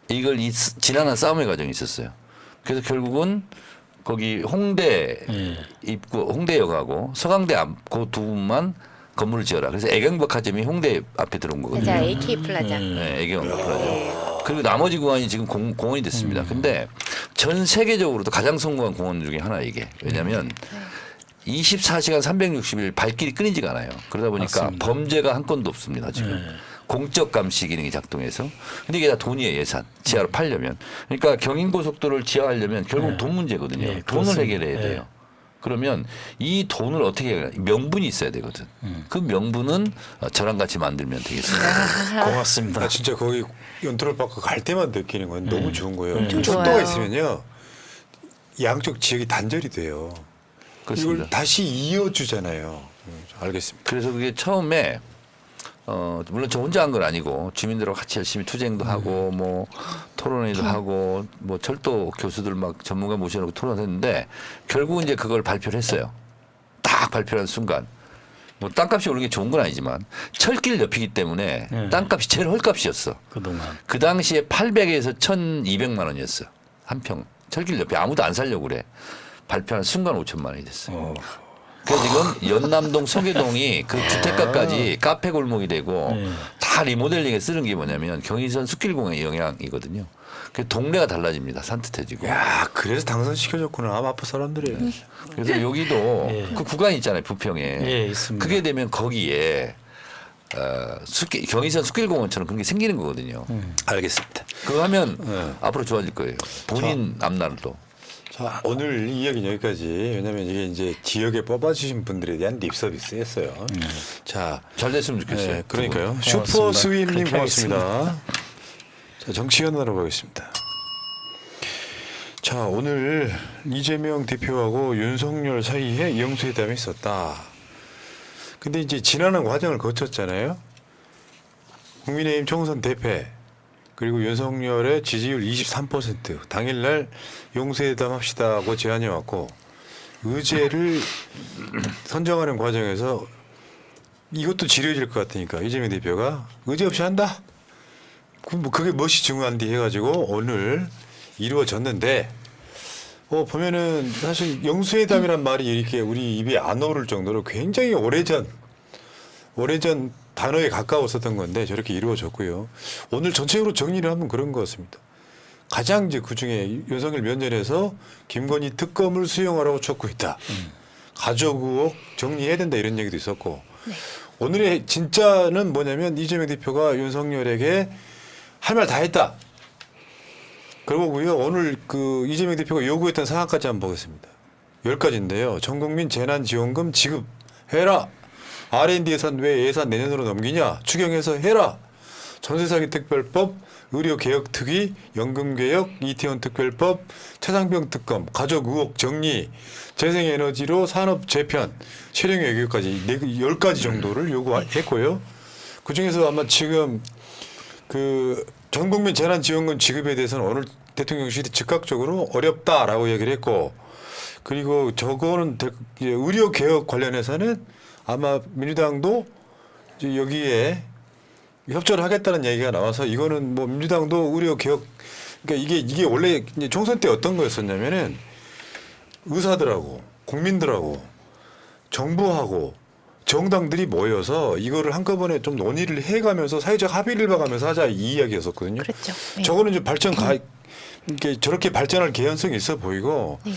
이걸 지난한 싸움의 과정이 있었어요. 그래서 결국은 거기 홍대 입구 홍대역하고 서강대 앞 그 두 분만 건물을 지어라. 그래서 애경백화점이 홍대 앞에 들어온 거거든요. 맞아, AK 플라자. 네, 애경백화점. 그리고 나머지 공원이 지금 공원이 됐습니다. 근데 전 세계적으로도 가장 성공한 공원 중에 하나 이게. 왜냐하면 24시간 360일 발길이 끊이지가 않아요. 그러다 보니까 맞습니다. 범죄가 한 건도 없습니다. 지금. 공적 감시 기능이 작동해서. 근데 이게 다 돈이에요, 예산. 지하로 팔려면. 그러니까 경인고속도로를 지하하려면 결국 돈 문제거든요. 네, 돈을 그렇습니다. 해결해야 돼요. 그러면 이 돈을 어떻게 해야 명분이 있어야 되거든. 그 명분은 저랑 같이 만들면 되겠습니다. 고맙습니다. 나 진짜 거기 연트러파크 갈 때만 느끼는 건 너무 좋은 거예요. 좀 철도가 좋아요. 있으면요. 양쪽 지역이 단절이 돼요. 그렇습니다. 이걸 다시 이어주잖아요. 알겠습니다. 그래서 그게 처음에 물론 저 혼자 한 건 아니고 주민들하고 같이 열심히 투쟁도 하고 뭐 토론회도 하고 뭐 철도 교수들 막 전문가 모셔놓고 토론했는데 결국은 이제 그걸 발표를 했어요. 딱 발표한 순간 뭐 땅값이 오르는 게 좋은 건 아니지만 철길 옆이기 때문에 땅값이 제일 헐값이었어. 그동안. 그 당시에 800에서 1,200만 원이었어. 한 평. 철길 옆에 아무도 안 살려고 그래. 발표한 순간 5천만 원이 됐어요. 그래서 지금 연남동 서계동이 그 주택가까지 카페 골목이 되고 다 리모델링에 쓰는 게 뭐냐면 경의선 숲길공원의 영향이거든요. 그 동네가 달라집니다. 산뜻해지고. 야, 그래서 당선시켜줬구나. 마포 사람들이. 그래서 여기도 그 구간이 있잖아요. 부평에. 예, 있습니다. 그게 되면 거기에 경의선 숲길공원처럼 그런 게 생기는 거거든요. 알겠습니다. 그거 하면 앞으로 좋아질 거예요. 본인 앞날도. 자, 오늘 이 이야기는 여기까지. 왜냐하면 이게 이제 지역에 뽑아주신 분들에 대한 립 서비스였어요. 자, 잘 됐으면 좋겠어요. 네, 그러니까요. 고맙습니다. 슈퍼 스윗님 그렇게 고맙습니다. 자, 정치연으로 가겠습니다. 자, 오늘 이재명 대표하고 윤석열 사이에 영수회담이 있었다. 근데 이제 지난한 과정을 거쳤잖아요. 국민의힘 총선 대패 그리고 윤석열의 지지율 23% 당일날 영수회담 합시다고 제안이 왔고 의제를 선정하는 과정에서 이것도 지려질 것 같으니까 이재명 대표가 의제 없이 한다. 그럼 뭐 그게 무엇이 중요한디 해가지고 오늘 이루어졌는데 보면은 사실 영수회담이란 말이 이렇게 우리 입에 안 오를 정도로 굉장히 오래전 단어에 가까웠었던 건데 저렇게 이루어졌고요. 오늘 전체적으로 정리를 하면 그런 것 같습니다. 가장 이제 그 중에 윤석열 면전에서 김건희 특검을 수용하라고 촉구했다. 가족 의혹 정리해야 된다 이런 얘기도 있었고 오늘의 진짜는 뭐냐면 이재명 대표가 윤석열에게 할 말 다 했다. 그러고요. 오늘 그 이재명 대표가 요구했던 사항까지 한번 보겠습니다. 10가지인데요. 전국민 재난지원금 지급해라. R&D 예산 왜 예산 내년으로 넘기냐? 추경해서 해라. 전세사기 특별법, 의료개혁특위, 연금개혁, 이태원 특별법, 최상병 특검, 가족 의혹 정리, 재생에너지로 산업 재편, 실용 외교까지 10가지 정도를 요구했고요. 그중에서 아마 지금 그 전국민 재난지원금 지급에 대해서는 오늘 대통령실이 즉각적으로 어렵다라고 얘기를 했고, 그리고 저거는 의료개혁 관련해서는 아마 민주당도 이제 여기에 협조를 하겠다는 얘기가 나와서 이거는 뭐 민주당도 의료개혁, 그러니까 이게 원래 이제 총선 때 어떤 거였었냐면은 의사들하고 국민들하고 정부하고 정당들이 모여서 이거를 한꺼번에 좀 논의를 해가면서 사회적 합의를 봐가면서 하자 이 이야기였었거든요. 그렇죠. 네. 저거는 좀 이게 저렇게 발전할 개연성이 있어 보이고, 네.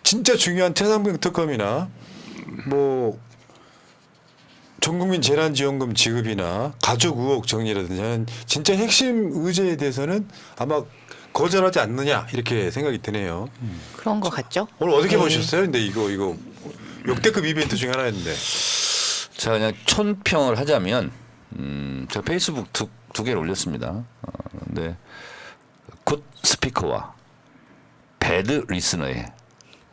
진짜 중요한 최상병 특검이나 뭐 전국민 재난지원금 지급이나 가족 의혹 정리라든지 하는 진짜 핵심 의제에 대해서는 아마 거절하지 않느냐 이렇게 생각이 드네요. 그런 것 같죠? 오늘 어떻게 네. 보셨어요? 근데 이거 역대급 이벤트 중에 하나였는데. 제가 그냥 촌평을 하자면 제가 페이스북 두 개를 올렸습니다. 근데 굿 스피커와 배드 리스너의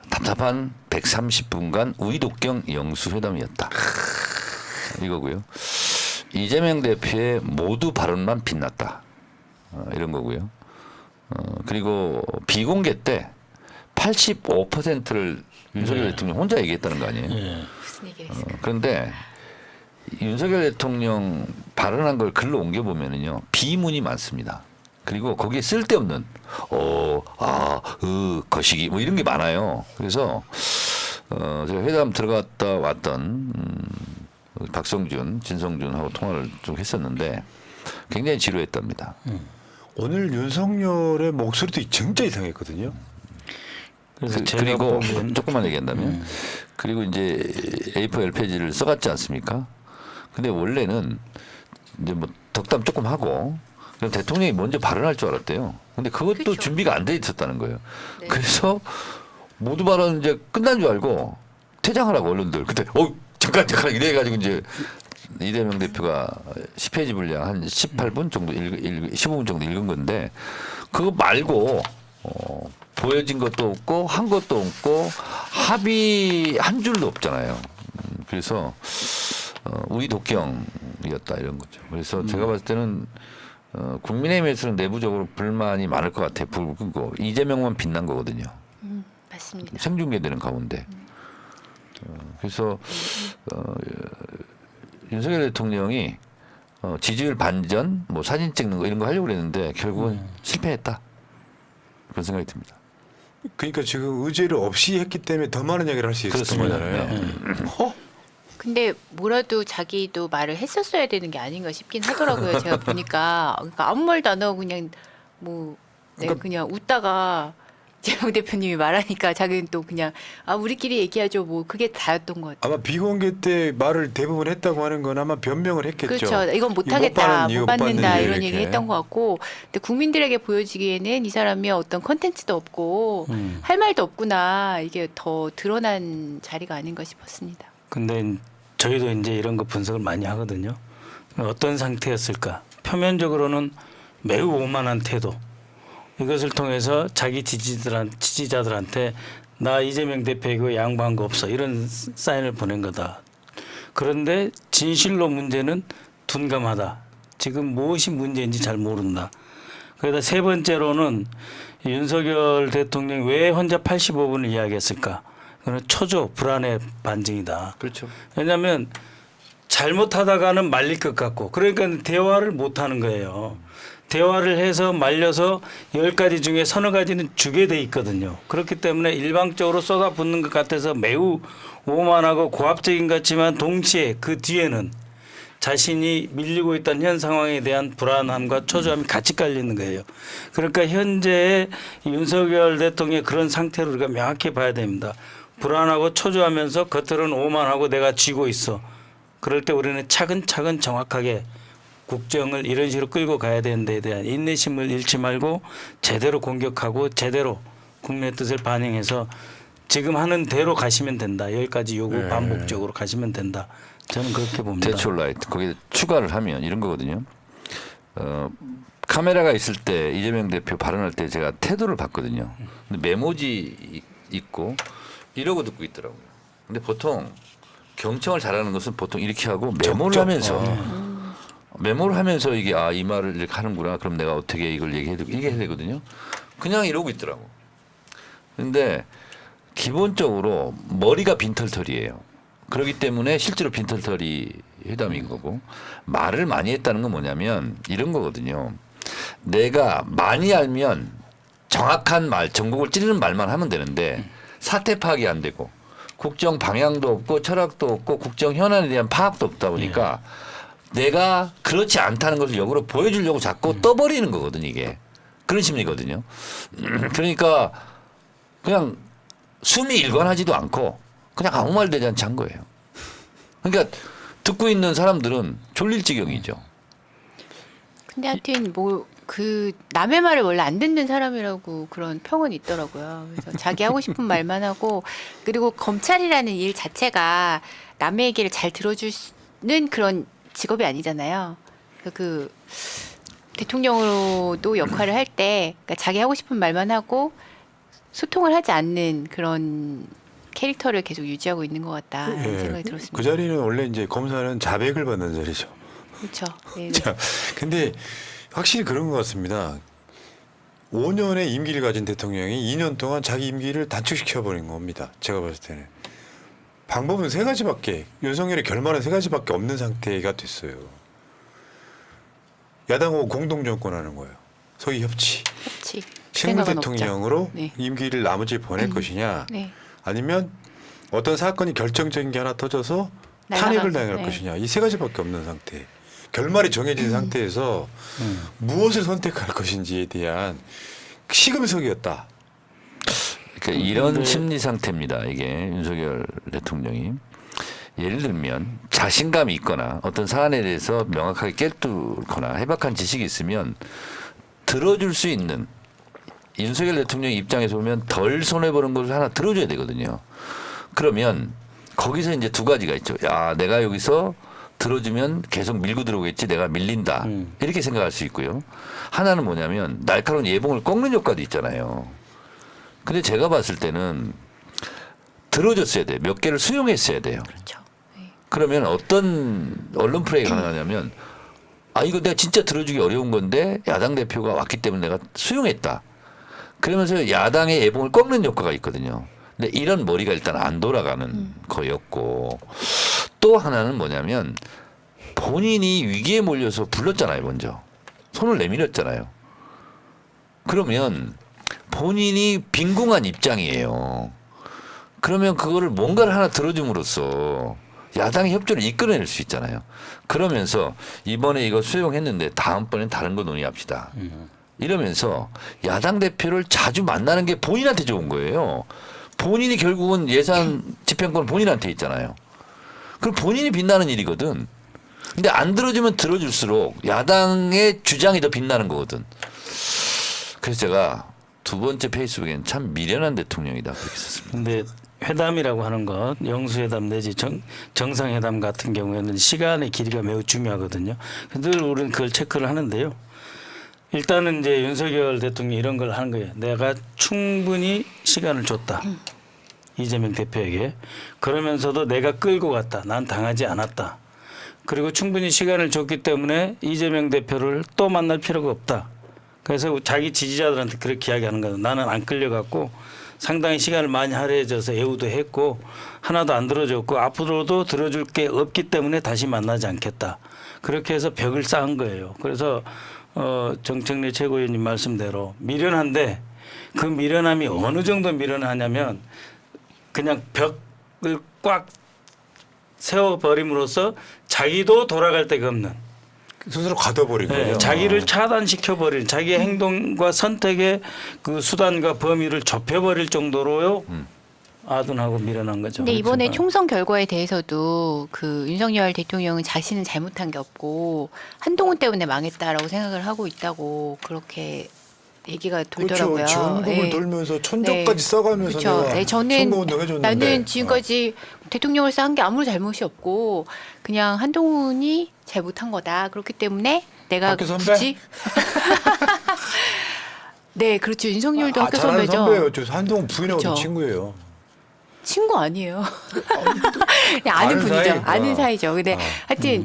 답답한 130분간 우이독경 영수회담이었다. 이거고요. 이재명 대표의 모두 발언만 빛났다. 이런 거고요. 그리고 비공개 때 85%를 윤석열 대통령 혼자 얘기했다는 거 아니에요? 무슨 얘기를 했을까? 그런데 윤석열 대통령 발언한 걸 글로 옮겨보면은요, 비문이 많습니다. 그리고 거기에 쓸데없는 거시기 뭐 이런 게 많아요. 그래서 제가 회담 들어갔다 왔던 박성준, 진성준하고 통화를 좀 했었는데 굉장히 지루했답니다. 오늘 윤석열의 목소리도 진짜 이상했거든요. 그래서 제가 그리고 보기엔 조금만 얘기한다면 그리고 이제 A4 LPG를 써갔지 않습니까? 근데 원래는 이제 뭐 덕담 조금 하고 그럼 대통령이 먼저 발언할 줄 알았대요. 근데 그것도 그렇죠. 준비가 안 돼 있었다는 거예요. 네. 그래서 모두 발언 이제 끝난 줄 알고 퇴장하라고 언론들. 그때 잠깐 이래 가지고 이제 이재명 대표가 10페이지 분량 한 18분 정도 15분 정도 읽은 건데 그거 말고 보여진 것도 없고 한 것도 없고 합의 한 줄도 없잖아요. 그래서 우이독경이었다 이런 거죠. 그래서 제가 봤을 때는 국민의힘에서는 내부적으로 불만이 많을 것 같아요. 그리고 이재명만 빛난 거거든요. 맞습니다. 생중계되는 가운데. 그래서 윤석열 대통령이 지지율 반전, 뭐 사진 찍는 거 이런 거 하려고 그랬는데 결국은 실패했다. 그런 생각이 듭니다. 그러니까 지금 의제를 없이 했기 때문에 더 많은 얘기를 할 수 있었던 그렇습니다. 거잖아요. 근데 뭐라도 자기도 말을 했었어야 되는 게 아닌가 싶긴 하더라고요. 제가 보니까 그러니까 아무 말도 안 하고 그냥 뭐 그냥 웃다가 이재명 대표님이 말하니까 자기는 또 그냥 우리끼리 얘기하죠. 뭐 그게 다였던 것 같아요. 아마 비공개 때 말을 대부분 했다고 하는 건 아마 변명을 했겠죠. 그렇죠. 이건 이거 못하겠다, 이거 못 받는다 받는 이런 이렇게. 얘기 했던 것 같고, 근데 국민들에게 보여지기에는 이 사람이 어떤 컨텐츠도 없고 할 말도 없구나 이게 더 드러난 자리가 아닌가 싶었습니다. 근데 저희도 이제 이런 거 분석을 많이 하거든요. 어떤 상태였을까? 표면적으로는 매우 오만한 태도. 이것을 통해서 자기 지지자들한테 나 이재명 대표이고 양보한 거 없어 이런 사인을 보낸 거다. 그런데 진실로 문제는 둔감하다. 지금 무엇이 문제인지 잘 모른다. 그러다 세 번째로는 윤석열 대통령이 왜 혼자 85분을 이야기했을까? 그건 초조 불안의 반증이다. 그렇죠. 왜냐하면 잘못하다가는 말릴 것 같고 그러니까 대화를 못하는 거예요. 대화를 해서 말려서 10가지 중에 서너 가지는 주게 돼 있거든요. 그렇기 때문에 일방적으로 쏟아붓는 것 같아서 매우 오만하고 고압적인 것 같지만 동시에 그 뒤에는 자신이 밀리고 있던 현 상황에 대한 불안함과 초조함이 같이 깔리는 거예요. 그러니까 현재 윤석열 대통령의 그런 상태를 우리가 명확히 봐야 됩니다. 불안하고 초조하면서 겉으로는 오만하고 내가 쥐고 있어. 그럴 때 우리는 차근차근 정확하게 국정을 이런 식으로 끌고 가야 되는 데에 대한 인내심을 잃지 말고 제대로 공격하고 제대로 국민의 뜻을 반영해서 지금 하는 대로 가시면 된다. 10가지 요구 네. 반복적으로 가시면 된다. 저는 그렇게 봅니다. 대출 라이트 거기에 추가를 하면 이런 거거든요. 카메라가 있을 때 이재명 대표 발언할 때 제가 태도를 봤거든요. 근데 메모지 있고 이러고 듣고 있더라고요. 근데 보통 경청을 잘하는 것은 보통 이렇게 하고 메모를 하면서 메모를 하면서 이게 아 이 말을 이렇게 하는구나. 그럼 내가 어떻게 이걸 얘기해야 되거든요. 그냥 이러고 있더라고. 근데 기본적으로 머리가 빈털털이에요. 그렇기 때문에 실제로 빈털털이 회담인 거고 말을 많이 했다는 건 뭐냐면 이런 거거든요. 내가 많이 알면 정확한 말, 전국을 찌르는 말만 하면 되는데 사태 파악이 안 되고 국정 방향도 없고 철학도 없고 국정 현안에 대한 파악도 없다 보니까 내가 그렇지 않다는 것을 역으로 보여주려고 자꾸 떠버리는 거거든요. 이게 그런 심리거든요. 그러니까 그냥 숨이 일관하지도 않고 그냥 아무 말 대잔치 한 거예요. 그러니까 듣고 있는 사람들은 졸릴 지경이죠. 근데 하여튼 뭐 그 남의 말을 원래 안 듣는 사람이라고 그런 평은 있더라고요. 그래서 자기 하고 싶은 말만 하고 그리고 검찰이라는 일 자체가 남의 얘기를 잘 들어주는 그런 직업이 아니잖아요. 그 대통령으로도 역할을 할 때 그러니까 자기 하고 싶은 말만 하고 소통을 하지 않는 그런 캐릭터를 계속 유지하고 있는 것 같다 이런 생각이 들었습니다. 그 자리는 원래 이제 검사는 자백을 받는 자리죠. 그렇죠. 네. 자, 근데 확실히 그런 것 같습니다. 5년의 임기를 가진 대통령이 2년 동안 자기 임기를 단축시켜버린 겁니다. 제가 봤을 때는. 방법은 세 가지밖에, 윤석열의 결말은 세 가지밖에 없는 상태가 됐어요. 야당하고 공동정권하는 거예요. 소위 협치. 그렇지. 식물 생각은 대통령으로 없죠. 네. 임기를 나머지 보낼 것이냐, 네. 아니면 어떤 사건이 결정적인 게 하나 터져서 날아가고, 탄핵을 당할 네. 것이냐, 이 세 가지밖에 없는 상태. 결말이 정해진 상태에서 무엇을 선택할 것인지에 대한 시금석이었다. 그러니까 이런 심리 상태입니다. 이게 윤석열 대통령이 예를 들면 자신감이 있거나 어떤 사안에 대해서 명확하게 꿰뚫거나 해박한 지식이 있으면 들어줄 수 있는 윤석열 대통령 입장에서 보면 덜 손해보는 것을 하나 들어줘야 되거든요. 그러면 거기서 이제 두 가지가 있죠. 야, 내가 여기서 들어주면 계속 밀고 들어오겠지. 내가 밀린다. 이렇게 생각할 수 있고요. 하나는 뭐냐면 날카로운 예봉을 꺾는 효과도 있잖아요. 근데 제가 봤을 때는 들어줬어야 돼요. 몇 개를 수용했어야 돼요. 그렇죠. 네. 그러면 어떤 언론 플레이가 가능하냐면 아 이거 내가 진짜 들어주기 어려운 건데 야당 대표가 왔기 때문에 내가 수용했다. 그러면서 야당의 예봉을 꺾는 효과가 있거든요. 근데 이런 머리가 일단 안 돌아가는 거였고 또 하나는 뭐냐면 본인이 위기에 몰려서 불렀잖아요. 먼저 손을 내밀었잖아요. 그러면 본인이 빈궁한 입장이에요. 그러면 그거를 뭔가를 하나 들어줌으로써 야당의 협조를 이끌어낼 수 있잖아요. 그러면서 이번에 이거 수용했는데 다음번엔 다른 거 논의합시다. 이러면서 야당 대표를 자주 만나는 게 본인한테 좋은 거예요. 본인이 결국은 예산 집행권 본인한테 있잖아요. 그럼 본인이 빛나는 일이거든. 근데 안 들어주면 들어줄수록 야당의 주장이 더 빛나는 거거든. 그래서 제가 두 번째 페이스북에는 참 미련한 대통령이다 그렇게 썼습니다. 근데 회담이라고 하는 것, 영수회담 내지 정상회담 같은 경우에는 시간의 길이가 매우 중요하거든요. 늘 우리는 그걸 체크를 하는데요. 일단은 이제 윤석열 대통령이 이런 걸 하는 거예요. 내가 충분히 시간을 줬다. 이재명 대표에게. 그러면서도 내가 끌고 갔다. 난 당하지 않았다. 그리고 충분히 시간을 줬기 때문에 이재명 대표를 또 만날 필요가 없다. 그래서 자기 지지자들한테 그렇게 이야기하는 거예요. 나는 안 끌려갔고 상당히 시간을 많이 할애해줘서 애우도 했고 하나도 안 들어줬고 앞으로도 들어줄 게 없기 때문에 다시 만나지 않겠다. 그렇게 해서 벽을 쌓은 거예요. 그래서 정청래 최고위원님 말씀대로 미련한데 그 미련함이 어느 정도 미련하냐면 그냥 벽을 꽉 세워버림으로써 자기도 돌아갈 데가 없는 스스로 가둬버린 거예요. 자기를 차단시켜버린 자기의 행동과 선택의 그 수단과 범위를 좁혀버릴 정도로요 아둔하고 미련한 거죠. 근데 이번에 그렇죠. 총선 결과에 대해서도 그 윤석열 대통령은 자신은 잘못한 게 없고 한동훈 때문에 망했다라고 생각을 하고 있다고 그렇게 얘기가 돌더라고요. 그렇죠. 전국을 예. 돌면서 천정까지 써가면서 그렇죠. 내가 네, 저는 선거운동 해줬는데 나는 지금까지 대통령으로서 한 게 아무 잘못이 없고 그냥 한동훈이 잘못한 거다. 그렇기 때문에 내가 학교 선배? 굳이 네, 그렇죠. 윤석열도 학교 잘하는 선배죠. 선배예요. 저 한동훈 부인하고 그렇죠. 친구예요. 친구 아니에요. 그냥 아는 아는 분이죠. 사이? 아는 사이죠. 근데 어. 하여튼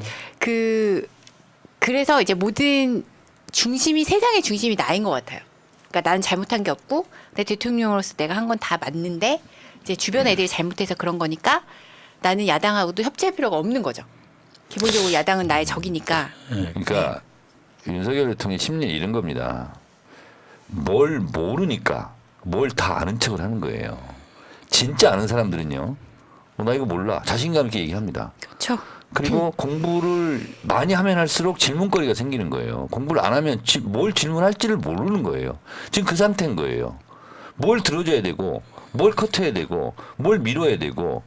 그래서 이제 모든 중심이 세상의 중심이 나인 것 같아요. 그러니까 나는 잘못한 게 없고 내 대통령으로서 내가 한 건 다 맞는데 이제 주변 애들이 잘못해서 그런 거니까 나는 야당하고도 협치할 필요가 없는 거죠. 기본적으로 야당은 나의 적이니까. 그러니까 윤석열 대통령의 심리 이런 겁니다. 뭘 모르니까 뭘 다 아는 척을 하는 거예요. 진짜 아는 사람들은요. 나 이거 몰라. 자신감 있게 얘기합니다. 그렇죠. 그리고 공부를 많이 하면 할수록 질문거리가 생기는 거예요. 공부를 안 하면 뭘 질문할지를 모르는 거예요. 지금 그 상태인 거예요. 뭘 들어줘야 되고 뭘 컷해야 되고 뭘 미뤄야 되고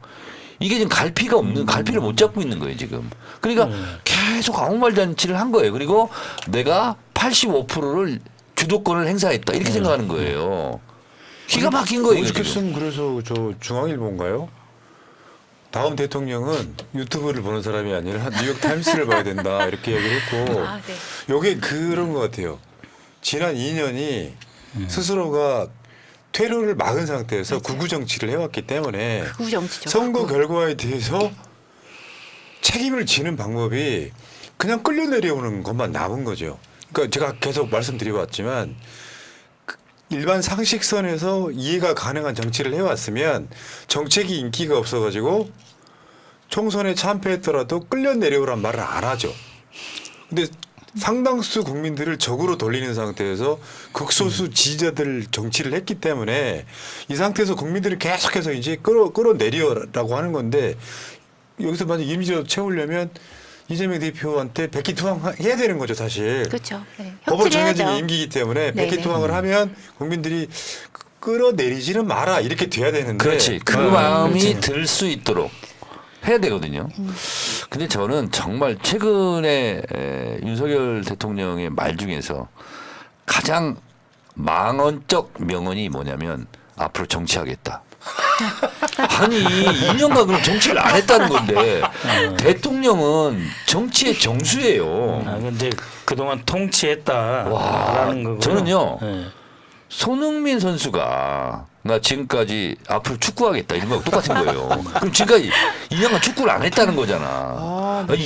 이게 지금 갈피가 없는 갈피를 못 잡고 있는 거예요 지금. 그러니까 계속 아무 말도 않지를 한 거예요. 그리고 내가 85%를 주도권을 행사했다 이렇게 생각하는 거예요. 기가 막힌 거예요. 지금. 오죽했으면 그래서 저 중앙일보인가요? 다음 대통령은 유튜브를 보는 사람이 아니라 뉴욕 타임스를 봐야 된다 이렇게 얘기를 했고 아, 네. 이게 그런 것 같아요. 지난 2년이 스스로가 퇴로를 막은 상태에서 극우 정치를 해왔기 때문에 극우 정치죠. 선거 결과에 대해서 책임을 지는 방법이 그냥 끌려 내려오는 것만 남은 거죠. 그러니까 제가 계속 말씀드려 왔지만 일반 상식선에서 이해가 가능한 정치를 해왔으면 정책이 인기가 없어가지고 총선에 참패했더라도 끌려 내려오란 말을 안 하죠. 근데 상당수 국민들을 적으로 돌리는 상태에서 극소수 지지자들 정치를 했기 때문에 이 상태에서 국민들이 계속해서 이제 끌어내려라고 하는 건데 여기서 만약 이미지라도 채우려면 이재명 대표한테 백기투항해야 되는 거죠 사실. 그렇죠. 네. 법으로 협치를 정해진 해야죠. 임기이기 때문에 네네. 백기투항을 하면 국민들이 끌어내리지는 마라 이렇게 돼야 되는데 그렇지. 그 마음이 들 수 있도록 해야 되거든요. 근데 저는 정말 최근에 윤석열 대통령의 말 중에서 가장 망언적 명언이 뭐냐면 앞으로 정치하겠다. 아니 2년간 그럼 정치를 안 했다는 건데 대통령은 정치의 정수예요. 아, 근데 그동안 통치했다라는 와, 거고. 저는요. 네. 손흥민 선수가 나 지금까지 앞으로 축구하겠다 이런 거하고 똑같은 거예요. 그럼 지금까지 2년간 축구를 안 했다는 거잖아. 아니,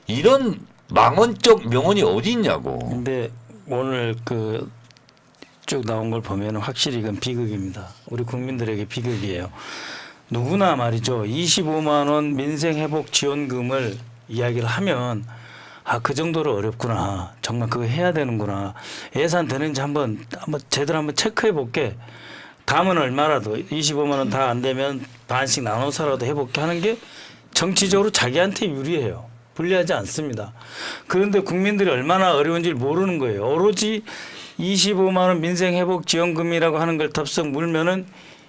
이런 망언적 명언이 어디 있냐고. 근데 오늘 그 쭉 나온 걸 보면 확실히 이건 비극입니다. 우리 국민들에게 비극이에요. 누구나 말이죠. 25만 원 민생회복 지원금을 이야기를 하면 아, 그 정도로 어렵구나. 정말 그거 해야 되는구나. 예산 되는지 한번 제대로 한번 체크해 볼게. 다음은 얼마라도 25만 원 다 안 되면 반씩 나눠서라도 해볼게 하는 게 정치적으로 자기한테 유리해요. 불리하지 않습니다. 그런데 국민들이 얼마나 어려운지를 모르는 거예요. 오로지 25만 원 민생회복지원금이라고 하는 걸 덥석 물면은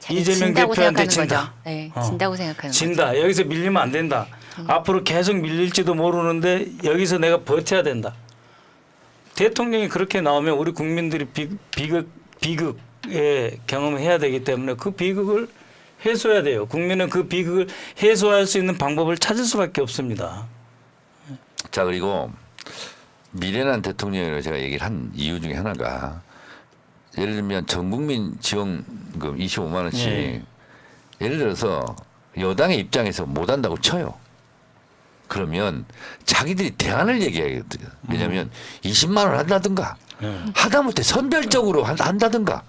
이재명 진다고 대표한테 생각하는 진다. 거죠. 네, 진다고 생각하는 진다. 거죠. 여기서 밀리면 안 된다. 앞으로 계속 밀릴지도 모르는데 여기서 내가 버텨야 된다. 대통령이 그렇게 나오면 우리 국민들이 비극의 경험을 해야 되기 때문에 그 비극을 해소해야 돼요. 국민은 그 비극을 해소할 수 있는 방법을 찾을 수밖에 없습니다. 자 그리고 미래난 대통령이라고 제가 얘기를 한 이유 중에 하나가 예를 들면 전국민 지원금 25만 원씩 예. 예를 들어서 여당의 입장에서 못 한다고 쳐요. 그러면 자기들이 대안을 얘기하거든요. 왜냐하면 20만 원 한다든가 하다못해 선별적으로 한다든가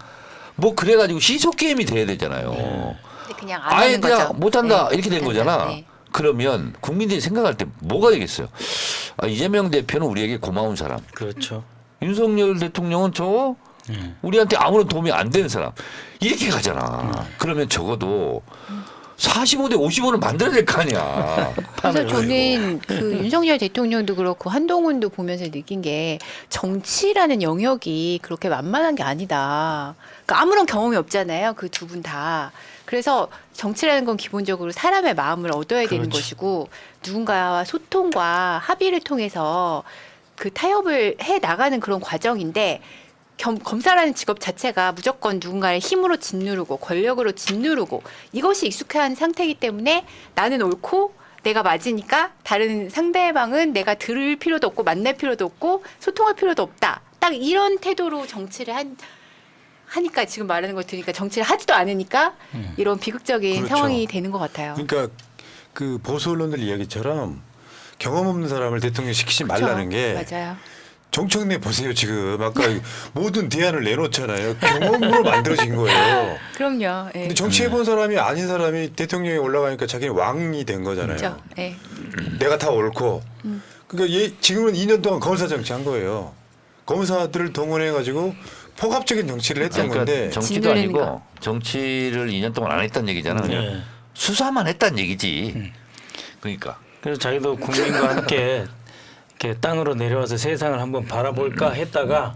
뭐 그래가지고 시속 게임이 돼야 되잖아요. 근데 그냥 안 아예 하는 그냥 거죠. 못한다 네, 이렇게 된 못한다. 거잖아. 네. 그러면 국민들이 생각할 때 뭐가 되겠어요? 아, 이재명 대표는 우리에게 고마운 사람. 그렇죠. 윤석열 대통령은 저 우리한테 아무런 도움이 안 되는 사람. 이렇게 가잖아. 그러면 적어도 45대 55는 만들어야 될 거 아니야. 그래서 저는 그 윤석열 대통령도 그렇고 한동훈도 보면서 느낀 게 정치라는 영역이 그렇게 만만한 게 아니다. 그러니까 아무런 경험이 없잖아요. 그 두 분 다. 그래서 정치라는 건 기본적으로 사람의 마음을 얻어야 되는 그렇죠. 것이고 누군가와 소통과 합의를 통해서 그 타협을 해 나가는 그런 과정인데 검사라는 직업 자체가 무조건 누군가를 힘으로 짓누르고 권력으로 짓누르고 이것이 익숙한 상태이기 때문에 나는 옳고 내가 맞으니까 다른 상대방은 내가 들을 필요도 없고 만날 필요도 없고 소통할 필요도 없다. 딱 이런 태도로 정치를 하니까 지금 말하는 걸 들으니까 정치를 하지도 않으니까 이런 비극적인 그렇죠. 상황이 되는 것 같아요. 그러니까 그 보수 언론들 이야기처럼 경험 없는 사람을 대통령 시키지 말라는 게 맞아요. 정청래 보세요 지금 아까 모든 대안을 내놓잖아요. 경험으로 만들어진 거예요. 그럼요. 예. 근데 정치해본 사람이 아닌 사람이 대통령에 올라가니까 자기는 왕이 된 거잖아요. 그렇죠. 예. 내가 다 옳고. 그러니까 지금은 2년 동안 검사 정치한 거예요. 검사들을 동원해가지고 폭압적인 정치를 했던 그러니까 건데 정치도 짓누르는 아니고 거. 정치를 2년 동안 안 했다는 얘기잖아. 그냥 네. 수사만 했다는 얘기지. 그러니까 그래서 자기도 국민과 함께 이렇게 땅으로 내려와서 세상을 한번 바라볼까 했다가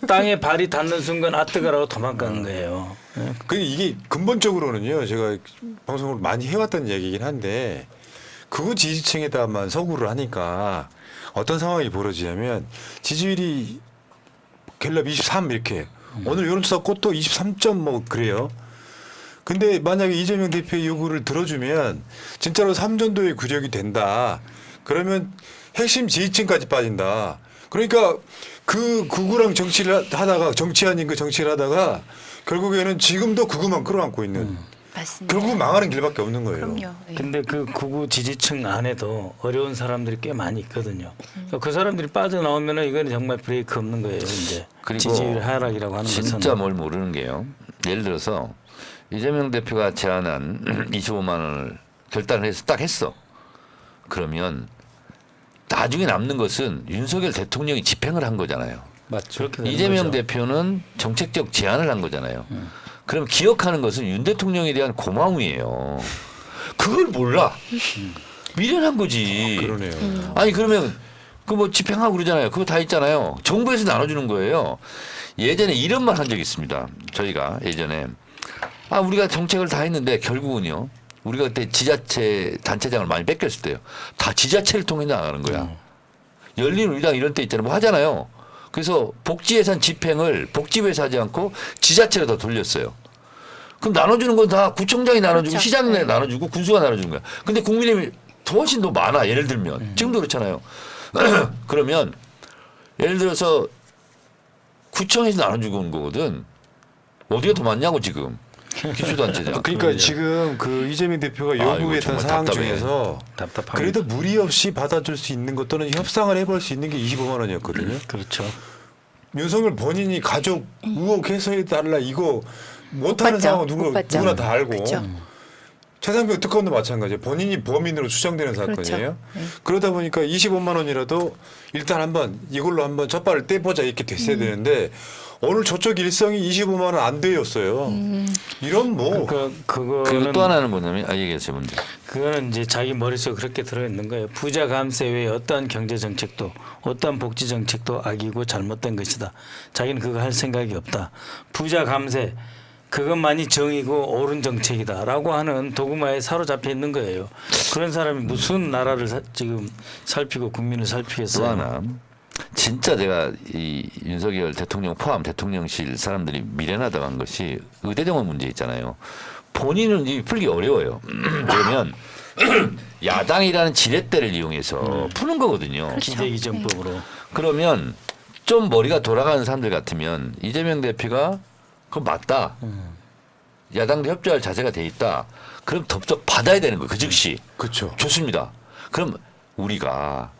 땅에 발이 닿는 순간 아뜨거라고 도망가는 거예요. 예. 그 이게 근본적으로는요. 제가 방송을 많이 해왔던 얘기긴 한데 극우 지지층에다만 서구를 하니까 어떤 상황이 벌어지냐면 지지율이 갤럽 23 이렇게 오늘 여론조사 꽃도 23점 뭐 그래요. 근데 만약에 이재명 대표의 요구를 들어주면 진짜로 3전도의 구력이 된다. 그러면 핵심 지지층까지 빠진다. 그러니까 그 극우랑 정치를 하다가 정치 아닌 그 정치를 하다가 결국에는 지금도 극우만 끌어안고 있는 맞습니다. 결국 망하는 길밖에 없는 거예요. 그럼요. 예. 근데 그 극우 지지층 안에도 어려운 사람들이 꽤 많이 있거든요. 그 사람들이 빠져나오면은 이거는 정말 브레이크 없는 거예요. 이제 그리고 지지율 하락이라고 하는 것은 진짜 뭘 모르는 게요. 예를 들어서 이재명 대표가 제안한 25만 원을 결단을 해서 딱 했어. 그러면 나중에 남는 것은 윤석열 대통령이 집행을 한 거잖아요. 맞죠. 그렇게 되는 이재명 거죠. 대표는 정책적 제안을 한 거잖아요. 그럼 기억하는 것은 윤 대통령에 대한 고마움이에요. 그걸 몰라. 미련한 거지. 그러네요. 아니 그러면 그 뭐 집행하고 그러잖아요. 그거 다 있잖아요. 정부에서 나눠주는 거예요. 예전에 이런 말 한 적이 있습니다. 저희가 예전에 우리가 정책을 다 했는데 결국은요. 우리가 그때 지자체 단체장을 많이 뺏겼을 때요. 다 지자체를 통해 나가는 거야. 열린우리당 이런 때 있잖아요. 뭐 하잖아요. 그래서 복지예산 집행을 복지부에서 하지 않고 지자체로 다 돌렸어요. 그럼 나눠주는 건 다 구청장이 나눠주고 그렇죠. 시장이 네. 나눠주고 군수가 나눠주는 거야. 근데 국민의힘이 훨씬 더 많아. 예를 들면 지금도 그렇잖아요. 그러면 예를 들어서 구청에서 나눠주고 온 거거든. 어디가 더 많냐고 지금. 기초단체장. 그러니까 지금 그 이재명 대표가 이거 요구했던 정말 사항 답답해. 중에서 답답합니다. 그래도 무리 없이 받아줄 수 있는 것 또는 협상을 해볼 수 있는 게 25만 원이었거든요. 그렇죠. 윤석열 본인이 가족 의혹 해소해달라 이거 못하는 받죠. 상황 못 받죠. 누구나 다 알고 그렇죠. 최상병 특검도 마찬가지예요. 본인이 범인으로 추정되는 그렇죠. 사건이에요. 네. 그러다 보니까 25만 원이라도 일단 한번 이걸로 한번 첫 발을 떼보자 이렇게 됐어야 되는데 오늘 저쪽 일성이 25만 원 안 되었어요. 이런 뭐 그러니까 그리고 그거는 또 하나는 뭐냐면 얘기하세요 먼저. 그거는 이제 자기 머릿속에 그렇게 들어있는 거예요. 부자 감세 외에 어떠한 경제 정책도 어떠한 복지 정책도 악이고 잘못된 것이다. 자기는 그거 할 생각이 없다. 부자 감세 그것만이 정이고 옳은 정책이다라고 하는 도구마에 사로잡혀 있는 거예요. 그런 사람이 무슨 나라를 지금 살피고 국민을 또 살피겠어요. 하나 진짜 제가 이 윤석열 대통령 포함 대통령실 사람들이 미련하다고 한 것이 의대정원 문제 있잖아요. 본인은 이 풀기 어려워요. 그러면 야당이라는 지렛대를 이용해서 푸는 거거든요. 기대기 정법으로. 그러면 좀 머리가 돌아가는 사람들 같으면 이재명 대표가 그건 맞다. 야당도 협조할 자세가 돼 있다. 그럼 덥석 받아야 되는 거예요. 그 즉시. 그렇죠. 좋습니다. 그럼 우리가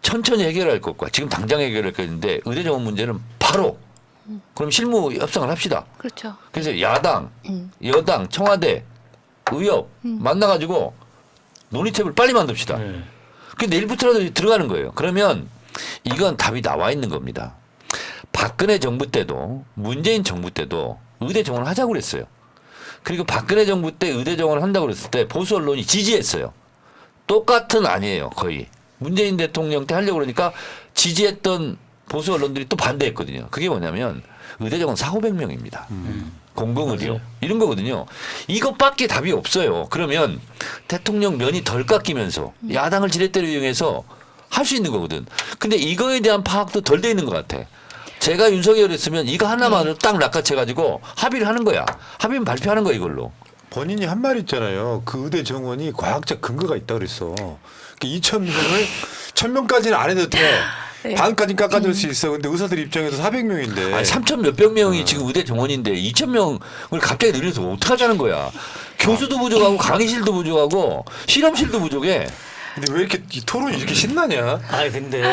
천천히 해결할 것과 지금 당장 해결할 것인데 의대정원 문제는 바로 그럼 실무 협상을 합시다. 그렇죠. 그래서 야당, 여당, 청와대, 의협 만나가지고 논의탭을 빨리 만듭시다. 네. 그 내일부터라도 들어가는 거예요. 그러면 이건 답이 나와 있는 겁니다. 박근혜 정부 때도 문재인 정부 때도 의대 정원을 하자고 그랬어요. 그리고 박근혜 정부 때 의대 정원을 한다고 그랬을 때 보수 언론이 지지했어요. 똑같은 아니에요. 거의. 문재인 대통령 때 하려고 그러니까 지지했던 보수 언론들이 또 반대했거든요. 그게 뭐냐면 의대 정원 4,500명입니다. 공공의료 맞아요. 이런 거거든요. 이것밖에 답이 없어요. 그러면 대통령 면이 덜 깎이면서 야당을 지렛대로 이용해서 할 수 있는 거거든. 근데 이거에 대한 파악도 덜 돼 있는 것 같아. 제가 윤석열이었으면 이거 하나만으로 딱 낚아채가지고 합의를 하는 거야. 합의는 발표하는 거야 이걸로. 본인이 한 말 있잖아요. 그 의대 정원이 과학적 근거가 있다 그랬어. 2,000명을 1,000명까지는 안 해도 돼. 반까지 깎아줄 수 있어. 근데 의사들 입장에서 400명인데. 아니 3천 몇백 명이 지금 의대 정원인데 2천 명을 갑자기 늘려서 어떡하자는 거야. 교수도 부족하고 강의실도 부족하고 실험실도 부족해. 근데 왜 이렇게 이 토론이 이렇게 신나냐? 아 근데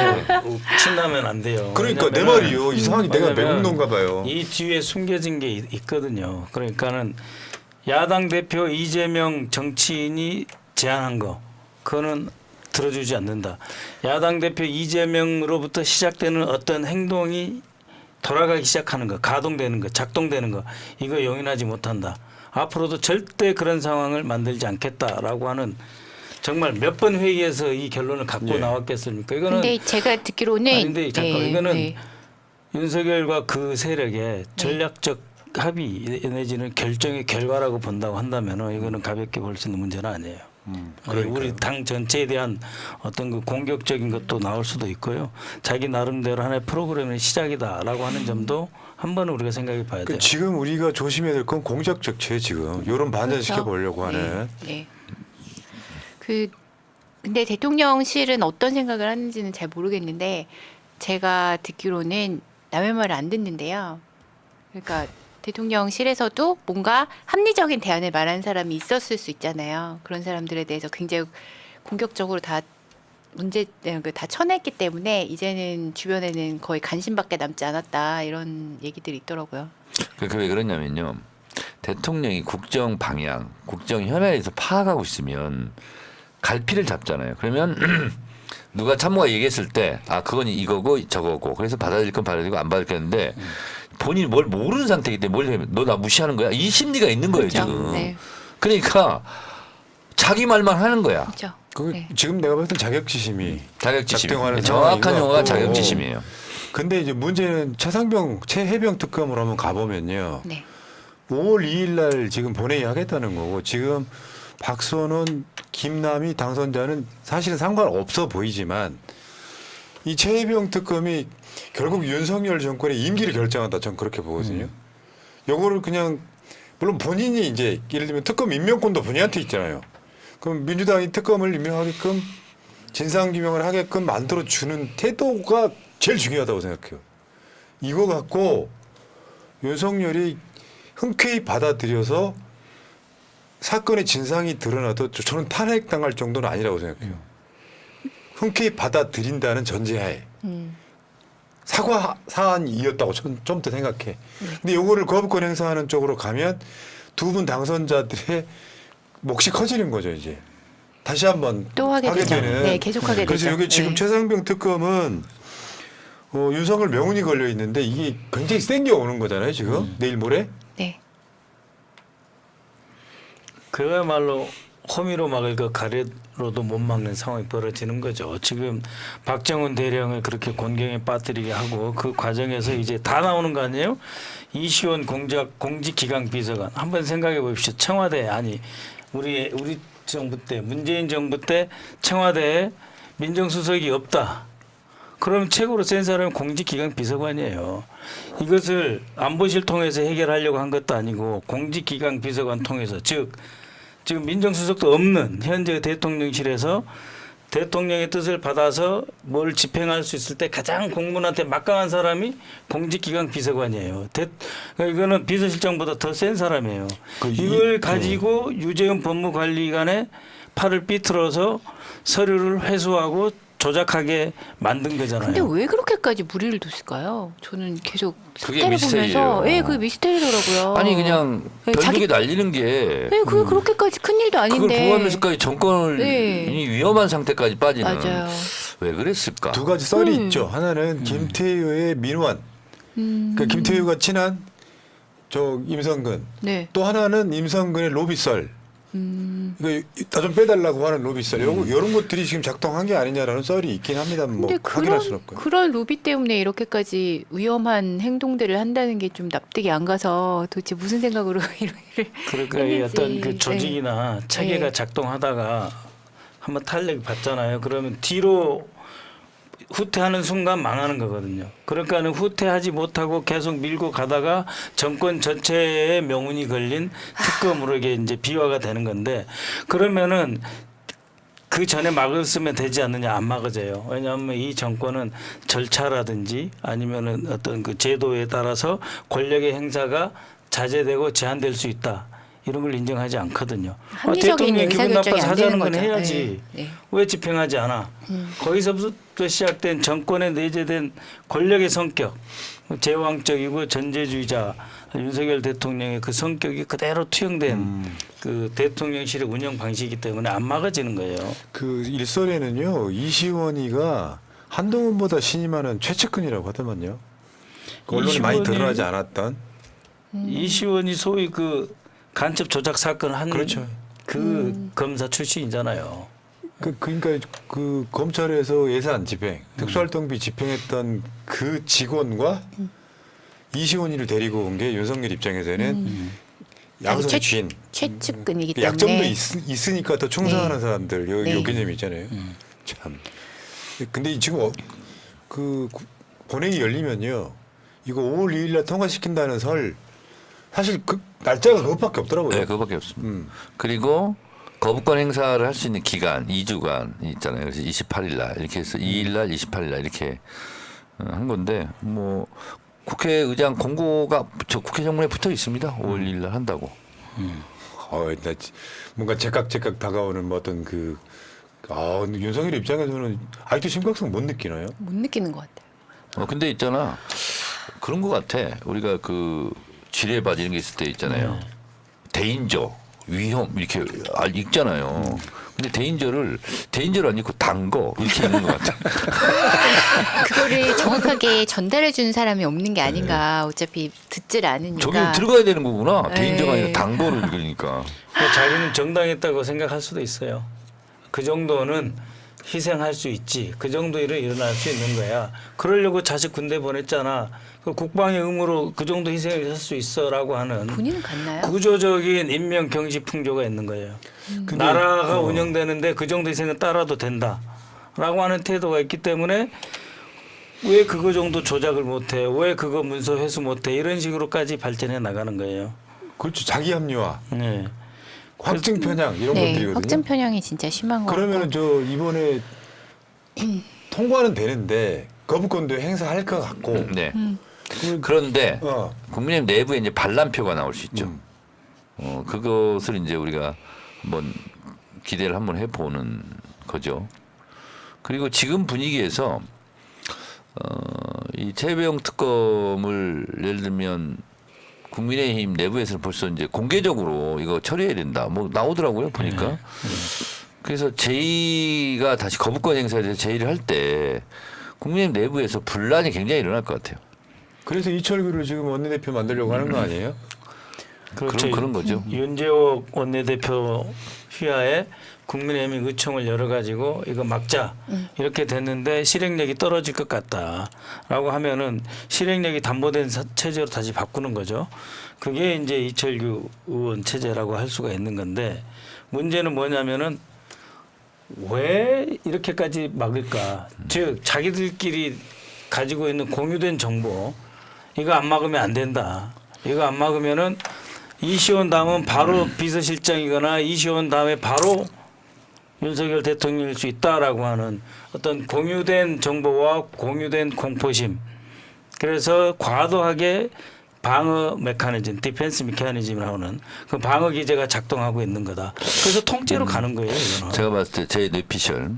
신나면 안 돼요. 그러니까 내 왜냐면은 말이요. 이 상황이 내가 왜냐면 매국노인가 봐요. 이 뒤에 숨겨진 게 있거든요. 그러니까는 야당 대표 이재명 정치인이 제안한 거 그거는 들어주지 않는다. 야당 대표 이재명으로부터 시작되는 어떤 행동이 돌아가기 시작하는 거, 가동되는 거, 작동되는 거 이거 용인하지 못한다. 앞으로도 절대 그런 상황을 만들지 않겠다라고 하는 정말 몇 번 회의에서 이 결론을 갖고 예. 나왔겠습니까? 이거는 근데 제가 듣기로는 아닌데 잠깐 네, 이거는 네. 윤석열과 그 세력의 전략적 합의 내지는 결정의 결과라고 본다고 한다면은 이거는 가볍게 볼 수 있는 문제는 아니에요. 우리 당 전체에 대한 어떤 그 공격적인 것도 나올 수도 있고요. 자기 나름대로 하나의 프로그램의 시작이다라고 하는 점도 한번 우리가 생각해 봐야 돼요. 지금 우리가 조심해야 될 건 공작적체 지금 이런 반전시켜 보려고 하는. 네. 근데 대통령실은 어떤 생각을 하는지는 잘 모르겠는데 제가 듣기로는 남의 말을 안 듣는데요. 그러니까 대통령실에서도 뭔가 합리적인 대안을 말하는 사람이 있었을 수 있잖아요. 그런 사람들에 대해서 굉장히 공격적으로 다 다 쳐냈기 때문에 이제는 주변에는 거의 관심밖에 남지 않았다 이런 얘기들이 있더라고요. 그게 왜 그러냐면요. 대통령이 국정 방향, 국정 현안에서 파악하고 있으면 갈피를 잡잖아요. 그러면 누가 참모가 얘기했을 때 그건 이거고 저거고 그래서 받아들일 건 받아들이고 안 받아들겠는데 본인이 뭘 모르는 상태이기 때문에 뭘 너 나 무시하는 거야? 이 심리가 있는 거예요 그렇죠. 지금. 네. 그러니까 자기 말만 하는 거야. 그렇죠. 네. 지금 내가 봤을 때 자격지심이 자격지심. 작동하는 정확한 상황인 것 용어가 같고. 자격지심이에요. 근데 이제 문제는 최해병 특검으로 한번 가보면요. 네. 5월 2일 날 지금 본회의 하겠다는 거고 지금 박선원, 김남희 당선자는 사실은 상관없어 보이지만 이 최해병 특검이 결국 윤석열 정권의 임기를 결정한다. 전 그렇게 보거든요. 요거를 그냥 물론 본인이 이제 예를 들면 특검 임명권도 본인한테 있잖아요. 그럼 민주당이 특검을 임명하게끔 진상규명을 하게끔 만들어주는 태도가 제일 중요하다고 생각해요. 이거 갖고 윤석열이 흔쾌히 받아들여서 사건의 진상이 드러나도 저는 탄핵당할 정도는 아니라고 생각해요. 흔쾌히 받아들인다는 전제하에 사과 사안이었다고 좀 더 생각해. 근데 요거를 거부권 행사하는 쪽으로 가면 두 분 당선자들의 몫이 커지는 거죠 이제. 다시 한번 또 하게 되죠. 되는. 네, 계속하게 그래서 되죠. 여기 지금 네. 최상병 특검은 윤석열 명운이 걸려 있는데 이게 굉장히 센 게 오는 거잖아요 지금 내일 모레. 네. 그야말로 호미로 막을 것 가래로도 못 막는 상황이 벌어지는 거죠. 지금 박정훈 대령을 그렇게 곤경에 빠뜨리게 하고 그 과정에서 이제 다 나오는 거 아니에요? 이시원 공직기강 비서관 한번 생각해 보십시오. 청와대 아니 우리 정부 때 문재인 정부 때 청와대에 민정수석이 없다. 그럼 최고로 센 사람은 공직기강 비서관이에요. 이것을 안보실 통해서 해결하려고 한 것도 아니고 공직기강 비서관 통해서 즉 지금 민정수석도 없는 현재 대통령실에서 대통령의 뜻을 받아서 뭘 집행할 수 있을 때 가장 공무원한테 막강한 사람이 공직기강 비서관이에요. 이거는 비서실장보다 더 센 사람이에요. 이걸 가지고 유재훈 법무관리관의 팔을 삐뚤어서 서류를 회수하고 조작하게 만든 거잖아요. 근데 왜 그렇게까지 무리를 뒀을까요? 저는 계속 그게 숫자를 미스테리예요. 보면서 예, 그게 미스테리더라고요. 아니 그냥 네, 별두개 날리는 게 예, 그게 그렇게까지 큰 일도 그걸 아닌데. 보호하면서까지 정권을 네. 위험한 상태까지 빠지는 맞아요. 왜 그랬을까? 두 가지 썰이 있죠. 하나는 김태효의 민원. 그러니까 김태효가 친한 임성근. 네. 또 하나는 임성근의 로비 썰. 이거 나 좀 빼달라고 하는 로비 썰. 이런 것들이 지금 작동한 게 아니냐라는 썰이 있긴 합니다. 뭐 근데 확인할 수는 없고요. 그런 로비 때문에 이렇게까지 위험한 행동들을 한다는 게 좀 납득이 안 가서 도대체 무슨 생각으로 이런 일을 그러니까 이 했는지. 어떤 그 조직이나 체계가 네. 작동하다가 한번 탄력을 받잖아요. 그러면 뒤로 후퇴하는 순간 망하는 거거든요. 그러니까는 후퇴하지 못하고 계속 밀고 가다가 정권 전체의 명운이 걸린 특검으로 이게 이제 비화가 되는 건데 그러면은 그 전에 막았으면 되지 않느냐 안 막아져요. 왜냐하면 이 정권은 절차라든지 아니면은 어떤 그 제도에 따라서 권력의 행사가 자제되고 제한될 수 있다. 이런 걸 인정하지 않거든요. 합리적인 대통령이 기분 의사결정이 나빠서 안 되는 하자는 건 거죠. 해야지. 네, 네. 왜 집행하지 않아? 거기서부터 시작된 정권에 내재된 권력의 성격, 제왕적이고 전제주의자 윤석열 대통령의 그 성격이 그대로 투영된 그 대통령실의 운영 방식이기 때문에 안 막아지는 거예요. 그 일설에는요 이시원이가 한동훈보다 신임하는 최측근이라고 하더만요. 그 언론에 많이 이시원이- 드러나지 않았던. 이시원이 소위 그 간첩 조작 사건 한 그렇죠. 그 검사 출신이잖아요. 그러니까 그 검찰에서 예산 집행, 특수활동비 집행했던 그 직원과 이시원이를 데리고 온 게 윤석열 입장에서는 양손의 쥐인. 최측근이기 때문에 약점도 있으니까 더 충성하는 네. 사람들 요 네. 개념이 있잖아요. 참. 근데 지금 그 본회의 열리면요, 이거 5월 2일날 통과시킨다는 설 사실 그 날짜가 그것밖에 없더라고요. 네, 그거밖에 없습니다. 그리고 거부권 행사를 할 수 있는 기간 2주간 있잖아요. 그래서 28일 날 이렇게 해서 2일 날 28일 날 이렇게 한 건데 뭐 국회의장 공고가 저 국회 정문에 붙어 있습니다. 5월 2일 날 한다고. 나 뭔가 제깍 다가오는 뭐 어떤 윤석열 입장에서는 아직도 심각성 못 느끼나요? 못 느끼는 것 같아요. 근데 있잖아. 그런 것 같아. 우리가 그 지뢰밭 이런 게 있을 때 있잖아요. 대인저, 위험 이렇게 읽잖아요. 근데 대인저를 안 읽고 단거 이렇게 읽는 것 같아. 그거를 정확하게 전달해 주는 사람이 없는 게 아닌가. 어차피 듣질 않으니까. 저기 들어가야 되는 거구나. 네. 대인저가 아니라 단거를 읽으니까. 자기는 정당했다고 생각할 수도 있어요. 그 정도는 희생할 수 있지. 그 정도 일은 일어날 수 있는 거야. 그러려고 자식 군대 보냈잖아. 그 국방의 의무로 그 정도 희생을 할 수 있어라고 하는 본인은 갔나요? 구조적인 인명 경지 풍조가 있는 거예요. 나라가 운영되는데 그 정도 희생은 따라도 된다라고 하는 태도가 있기 때문에 왜 그거 정도 조작을 못해? 왜 그거 문서 회수 못해? 이런 식으로까지 발전해 나가는 거예요. 그렇죠. 자기 합리화, 네. 확증 편향 이런 네, 것들이거든요. 확증 편향이 진짜 심한 거 그러면 같고. 저 이번에 통과는 되는데 거부권도 행사할 것 같고. 네. 그런데 어. 국민의힘 내부에 이제 반란표가 나올 수 있죠. 그것을 이제 우리가 한번 기대를 한번 해보는 거죠. 그리고 지금 분위기에서 이 최배용 특검을 예를 들면 국민의힘 내부에서는 벌써 이제 공개적으로 이거 처리해야 된다. 뭐 나오더라고요 보니까. 그래서 제의가 다시 거부권 행사에 대해서 제의를 할 때 국민의힘 내부에서 분란이 굉장히 일어날 것 같아요. 그래서 이철규를 지금 원내대표 만들려고 하는 거 아니에요? 그런 거죠. 윤재옥 원내대표 휘하에 국민의힘이 의총을 열어가지고 이거 막자 이렇게 됐는데 실행력이 떨어질 것 같다라고 하면은 실행력이 담보된 체제로 다시 바꾸는 거죠. 그게 이제 이철규 의원 체제라고 할 수가 있는 건데 문제는 뭐냐면은 왜 이렇게까지 막을까? 즉 자기들끼리 가지고 있는 공유된 정보 이거 안 막으면 안 된다. 이거 안 막으면은 이시원 다음은 바로 비서실장이거나 이시원 다음에 바로 윤석열 대통령일 수 있다라고 하는 어떤 공유된 정보와 공유된 공포심. 그래서 과도하게 방어 메커니즘, 디펜스 메커니즘이라고 하는 그 방어 기제가 작동하고 있는 거다. 그래서 통째로 가는 거예요. 이거는. 제가 봤을 때 제 뇌피셜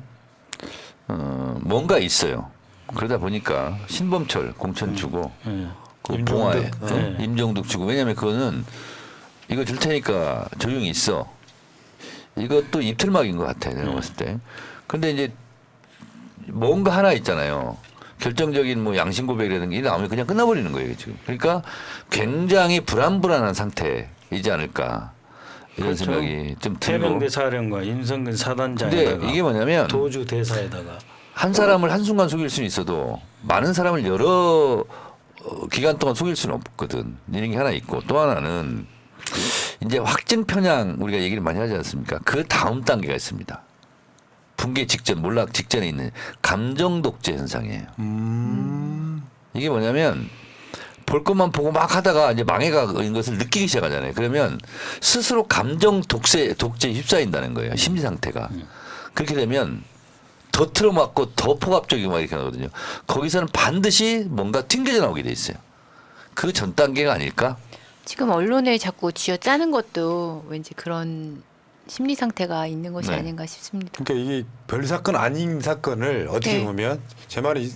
뭔가 있어요. 그러다 보니까 신범철 공천 주고 그 임종득. 봉화에 네. 임종득 주고 왜냐하면 그거는 이거 줄 테니까 조용히 있어. 이것도 입틀막인 것 같아 내가 봤을 때. 근데 이제 뭔가 하나 있잖아요. 결정적인 뭐 양심 고백이라든가 이게 나오면 그냥 끝나버리는 거예요 지금. 그러니까 굉장히 불안한 상태이지 않을까 이런 그렇죠. 생각이 좀 들고. 태명대 사령관, 임성근 근데 사단장에다가 이게 뭐냐면 도주 대사에다가 한 사람을 한순간 속일 수는 있어도 많은 사람을 여러 기간 동안 속일 수는 없거든. 이런 게 하나 있고 또 하나는 이제 확증 편향 우리가 얘기를 많이 하지 않습니까? 그 다음 단계가 있습니다. 붕괴 직전, 몰락 직전에 있는 감정 독재 현상이에요. 이게 뭐냐면 볼 것만 보고 막 하다가 이제 망해가는 것을 느끼기 시작하잖아요. 그러면 스스로 감정 독재에 휩싸인다는 거예요. 심리 상태가. 그렇게 되면 더 틀어맞고 더 폭압적이고 막 이렇게 나거든요. 거기서는 반드시 뭔가 튕겨져 나오게 돼 있어요. 그 전 단계가 아닐까? 지금 언론을 자꾸 쥐어 짜는 것도 왠지 그런 심리 상태가 있는 것이 네. 아닌가 싶습니다. 그러니까 이게 별 사건 아닌 사건을 어떻게 네. 보면 제 말이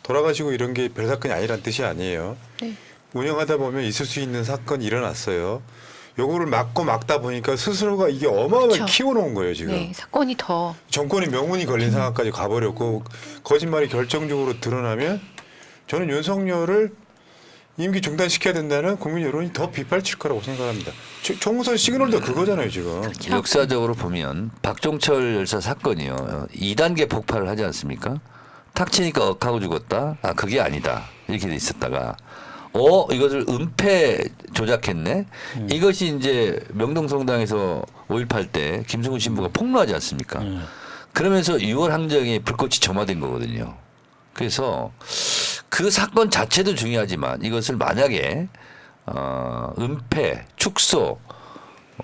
돌아가시고 이런 게 별 사건이 아니란 뜻이 아니에요. 네. 운영하다 보면 있을 수 있는 사건이 일어났어요. 요거를 막고 막다 보니까 스스로가 이게 어마어마하게 그렇죠. 키워놓은 거예요 지금. 네, 사건이 더 정권의 명운이 걸린 상황까지 가버렸고 거짓말이 결정적으로 드러나면 저는 윤석열을 임기 중단시켜야 된다는 국민 여론이 더 빗발칠 거라고 생각합니다. 총선 시그널도 그거잖아요 지금. 역사적으로 보면 박종철 열사 사건이요. 2단계 폭발을 하지 않습니까? 탁 치니까 억하고 죽었다. 아 그게 아니다. 이렇게 돼 있었다가 이것을 은폐 조작했네. 이것이 이제 명동성당에서 5.18 때 김승훈 신부가 폭로하지 않습니까? 그러면서 6월 항쟁의 불꽃이 점화된 거거든요. 그래서 그 사건 자체도 중요하지만 이것을 만약에 은폐, 축소,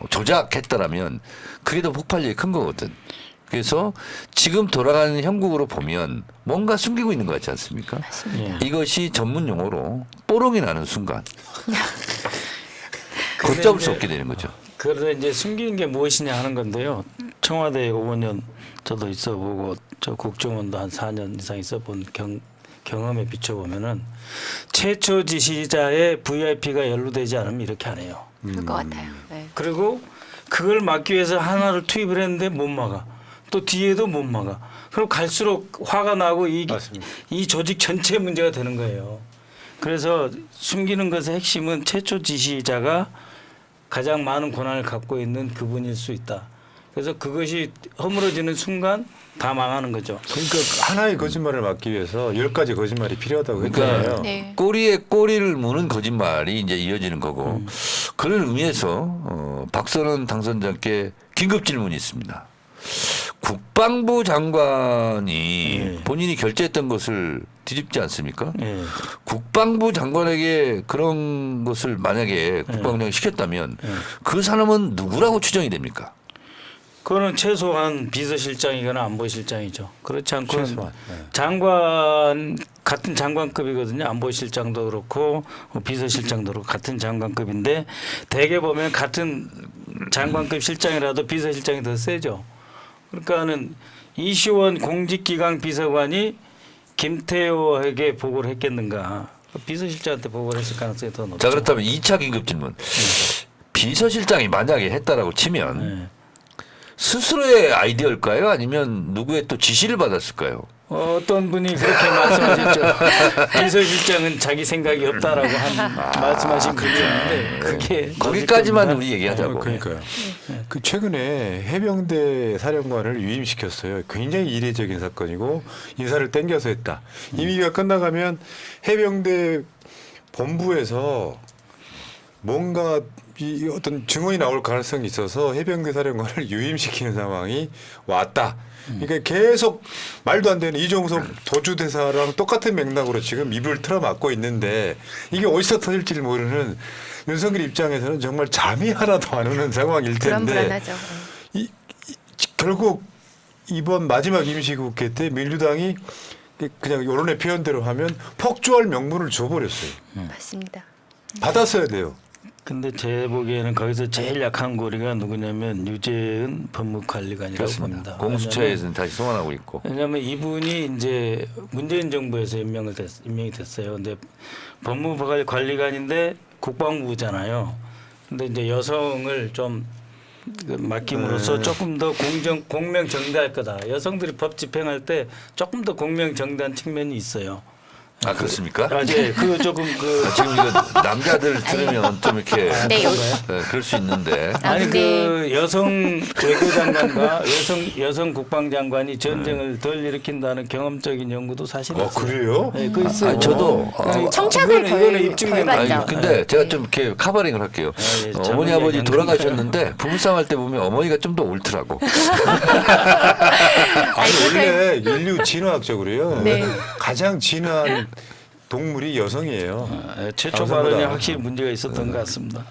조작했다라면 그게 더 폭발력이 큰 거거든. 그래서 지금 돌아가는 형국으로 보면 뭔가 숨기고 있는 것 같지 않습니까? 예. 이것이 전문 용어로 뽀롱이 나는 순간 근데 걷잡을 이제 수 없게 되는 거죠. 그래서 이제 숨기는 게 무엇이냐 하는 건데요. 청와대에 5년 저도 있어보고 저 국정원도 한 4년 이상 있어본 경험에 비춰보면은 최초 지시자의 VIP가 연루되지 않으면 이렇게 안 해요. 그럴 것 같아요. 네. 그리고 그걸 막기 위해서 하나를 투입을 했는데 못 막아. 또 뒤에도 못 막아. 그럼 갈수록 화가 나고 이 조직 전체 문제가 되는 거예요. 그래서 숨기는 것의 핵심은 최초 지시자가 가장 많은 권한을 갖고 있는 그분일 수 있다. 그래서 그것이 허물어지는 순간 다 망하는 거죠. 그러니까 하나의 거짓말을 막기 위해서 10가지 거짓말이 필요하다고 그러니까 했잖아요. 네. 꼬리에 꼬리를 무는 거짓말이 이제 이어지는 거고 그런 의미에서 박선원 당선자께 긴급 질문이 있습니다. 국방부 장관이 본인이 결재했던 것을 뒤집지 않습니까? 예. 국방부 장관에게 그런 것을 만약에 국방장이 시켰다면 그 사람은 누구라고 추정이 됩니까? 그거는 최소한 비서실장이거나 안보실장이죠. 그렇지 않고 최소한, 네. 장관 같은 장관급이거든요. 안보실장도 그렇고 비서실장도 그렇고 같은 장관급인데 대개 보면 같은 장관급 실장이라도 비서실장이 더 세죠. 그러니까는 이시원 공직기강 비서관이 김태호에게 보고를 했겠는가? 비서실장한테 보고를 했을 가능성이 더 높죠. 자 그렇다면 2차 긴급 질문. 비서실장이 만약에 했다라고 치면 네. 스스로의 아이디어일까요? 아니면 누구의 또 지시를 받았을까요? 어떤 분이 그렇게 말씀하셨죠. 비서실장은 자기 생각이 없다라고 말씀하신 분이 있는데 그게 거기까지만 어디까지나- 우리 얘기하자고. 그러니까요. 그 최근에 해병대 사령관을 유임시켰어요. 굉장히 이례적인 사건이고 인사를 땡겨서 했다. 임기가 끝나가면 해병대 본부에서 뭔가 이 어떤 증언이 나올 가능성이 있어서 해병대 사령관을 유임시키는 상황이 왔다. 그러니까 계속 말도 안 되는 이종섭 도주대사랑 똑같은 맥락으로 지금 입을 틀어막고 있는데 이게 어디서 터질지 모르는 윤석열 입장에서는 정말 잠이 하나도 안 오는 상황일 텐데 불안불안하죠. 결국 이번 마지막 임시국회 때 민주당이 그냥 여론의 표현대로 하면 폭주할 명분을 줘버렸어요. 맞습니다. 받았어야 돼요. 근데 제 보기에는 거기서 제일 약한 고리가 누구냐면 유재은 법무관리관이라고 봅니다. 공수처에서는 다시 소환하고 있고. 왜냐하면 이분이 이제 문재인 정부에서 임명이 됐어요. 근데 법무관리관인데 국방부잖아요. 근데 이제 여성을 좀 맡김으로써 조금 더 공명 정대할 거다. 여성들이 법 집행할 때 조금 더 공명 정대한 측면이 있어요. 아 그렇습니까? 네, 그 조금 그 지금 이거 남자들 들으면 좀 이렇게 네, 그럴 수 있는데 아니 근데- 그 여성 외교장관과 여성 국방장관이 전쟁을 덜 일으킨다는 경험적인 연구도 사실 있어요. 그래요? 네, 그 있어요. 아니, 저도 청탁을 이거는 덜 입증된 받죠. 거죠. 아니 근데 제가 좀 이렇게 카바링을 할게요. 예, 어머니 전문 아버지 이야기하는 돌아가셨는데 부부싸움 할 때 보면 어머니가 좀 더 옳더라고. 아니 원래 인류 진화학적으로요. 네. 가장 진화한 동물이 여성이에요. 최초 감사합니다. 발언에 확실히 문제가 있었던 것 같습니다.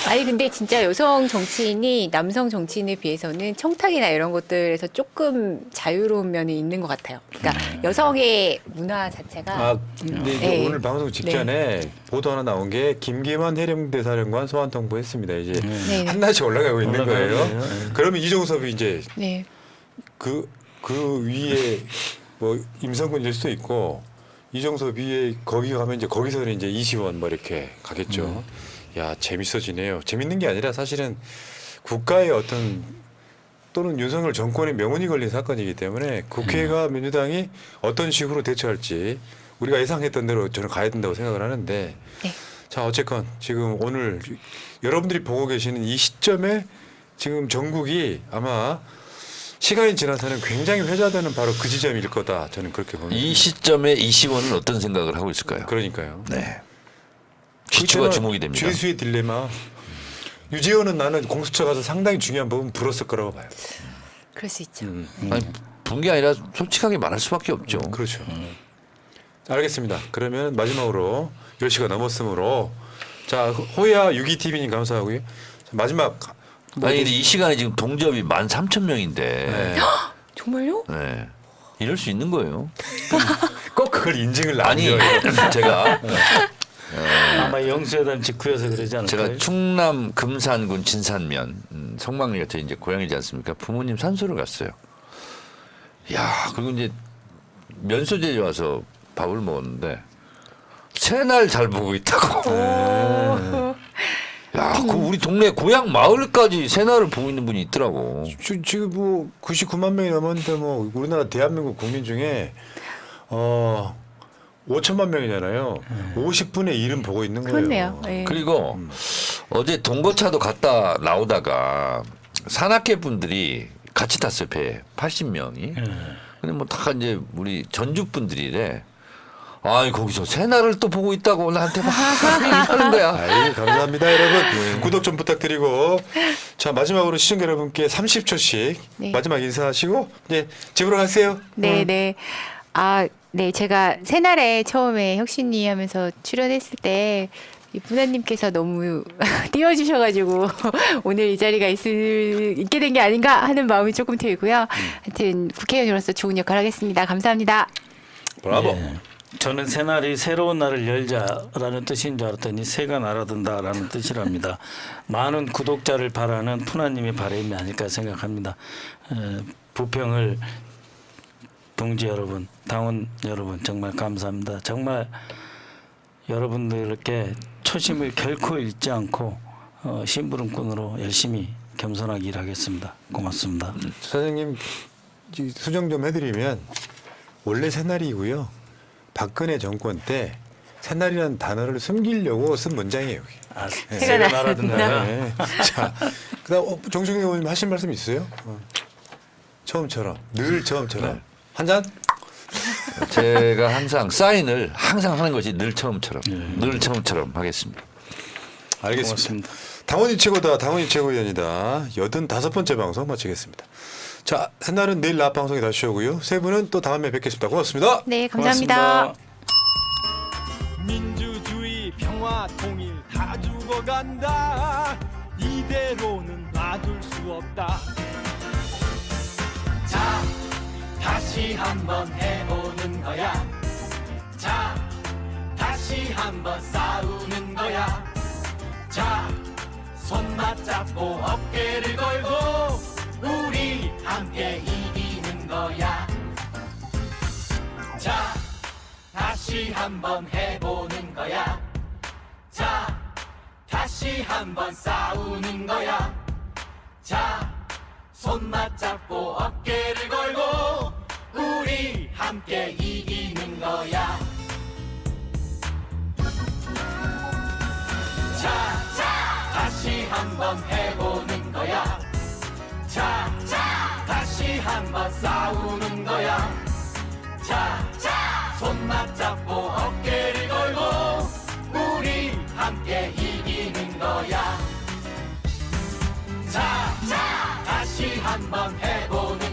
아니 근데 진짜 여성 정치인이 남성 정치인에 비해서는 청탁이나 이런 것들에서 조금 자유로운 면이 있는 것 같아요. 그러니까 여성의 문화 자체가 아 근데 이제 네. 오늘 방송 직전에 보도 하나 나온 게 김계만 해령대사령관 소환 통보했습니다. 이제 네. 한나씩 올라가고 있는 올라가야 거예요. 돼요. 네. 그러면 이종섭이 이제 네. 그 위에 뭐 임성근일 수도 있고 이종섭 위에 거기 가면 이제 거기서는 이제 이시원 뭐 이렇게 가겠죠. 야 재밌어지네요. 재밌는 게 아니라 사실은 국가의 어떤 또는 윤석열 정권의 명운이 걸린 사건이기 때문에 국회가 민주당이 어떤 식으로 대처할지 우리가 예상했던 대로 저는 가야 된다고 생각을 하는데 네. 자 어쨌건 지금 오늘 여러분들이 보고 계시는 이 시점에 지금 전국이 아마 시간이 지나서는 굉장히 회자되는 바로 그 지점일 거다. 저는 그렇게 봅니다. 이 시점에 이시원은 어떤 생각을 하고 있을까요? 그러니까요. 네. 기초가 주목이 됩니다. 죄수의 딜레마. 유재현은 나는 공수처 가서 상당히 중요한 부분 불었을 거라고 봐요. 그럴 수 있죠. 아니, 본 게 아니라 솔직하게 말할 수밖에 없죠. 그렇죠. 알겠습니다. 그러면 마지막으로 10시가 넘었으므로 자 호야 62TV님 감사하고요. 자, 마지막 아니 근데 이 시간에 지금 동접이 13,000명인데 네. 정말요? 네. 이럴 수 있는 거예요. 꼭 그걸 인증을 아니 남겨요. 제가 아마 영수회담 직후여서 그러지 않을까요? 제가 충남 금산군 진산면 성막리가 제 이제 고향이지 않습니까? 부모님 산소를 갔어요. 야 그리고 이제 면소재에 와서 밥을 먹었는데 새날 잘 보고 있다고. 야, 그 우리 동네 고향 마을까지 새날을 보고 있는 분이 있더라고. 지금 뭐 99만 명이 넘었는데 뭐 우리나라 대한민국 국민 중에 5천만 명이잖아요. 50분의 1은 보고 있는 거예요. 그렇네요. 예. 그리고 어제 동거차도 갔다 나오다가 산악회 분들이 같이 탔어요 배에 80명이. 근데 뭐 다 이제 우리 전주 분들이래. 아이 거기서 새날을 또 보고 있다고 나한테 막 얘기하는 거야. 아유, 감사합니다, 여러분. 구독 좀 부탁드리고. 자, 마지막으로 시청자 여러분께 30초씩 네. 마지막 인사하시고 이제 집으로 가세요. 네, 네. 아, 네. 제가 새날에 처음에 혁신이 하면서 출연했을 때 이 분하님께서 너무 띄워주셔가지고 오늘 이 자리가 있게 된 게 아닌가 하는 마음이 조금 들고요. 하여튼 국회의원으로서 좋은 역할 하겠습니다. 감사합니다. 브라보. 예. 저는 새날이 새로운 날을 열자라는 뜻인 줄 알았더니 새가 날아든다라는 뜻이랍니다. 많은 구독자를 바라는 푸나님의 바람이 아닐까 생각합니다. 부평을 동지 여러분, 당원 여러분 정말 감사합니다. 정말 여러분들께 초심을 결코 잃지 않고 심부름꾼으로 열심히 겸손하게 일하겠습니다. 고맙습니다. 사장님 수정 좀 해드리면 원래 새날이고요. 박근혜 정권 때 새날이라는 단어를 숨기려고 쓴 문장이에요. 여기. 아, 새가 새가 날아든다. 네. 자, 그다음 정중희 의원님 하실 말씀 있어요? 처음처럼 늘 처음처럼 한 잔. 제가 항상 사인을 항상 하는 것이 늘 처음처럼 늘 처음처럼 하겠습니다. 알겠습니다. 고맙습니다. 당원이 최고다. 당원이 최고위원이다. 85번째 방송 마치겠습니다. 자, 새날은 내일 낮 방송에 다시 오고요. 세 분은 또 다음에 뵙겠습니다. 고맙습니다. 네, 감사합니다. 민주주의 평화 통일 다 죽어간다 이대로는 놔둘 수 없다 자 다시 한번 해보는 거야 자 다시 한번 싸우는 거야 자 손 맞잡고 어깨를 걸고 우리 함께 이기는 거야 자 다시 한번 해보는 거야 자 다시 한번 싸우는 거야 자 손 맞잡고 어깨를 걸고 우리 함께 한번 싸우는 거야. 자, 손 맞잡고 어깨를 걸고 우리 함께 이기는 거야. 자, 다시 한번 해보는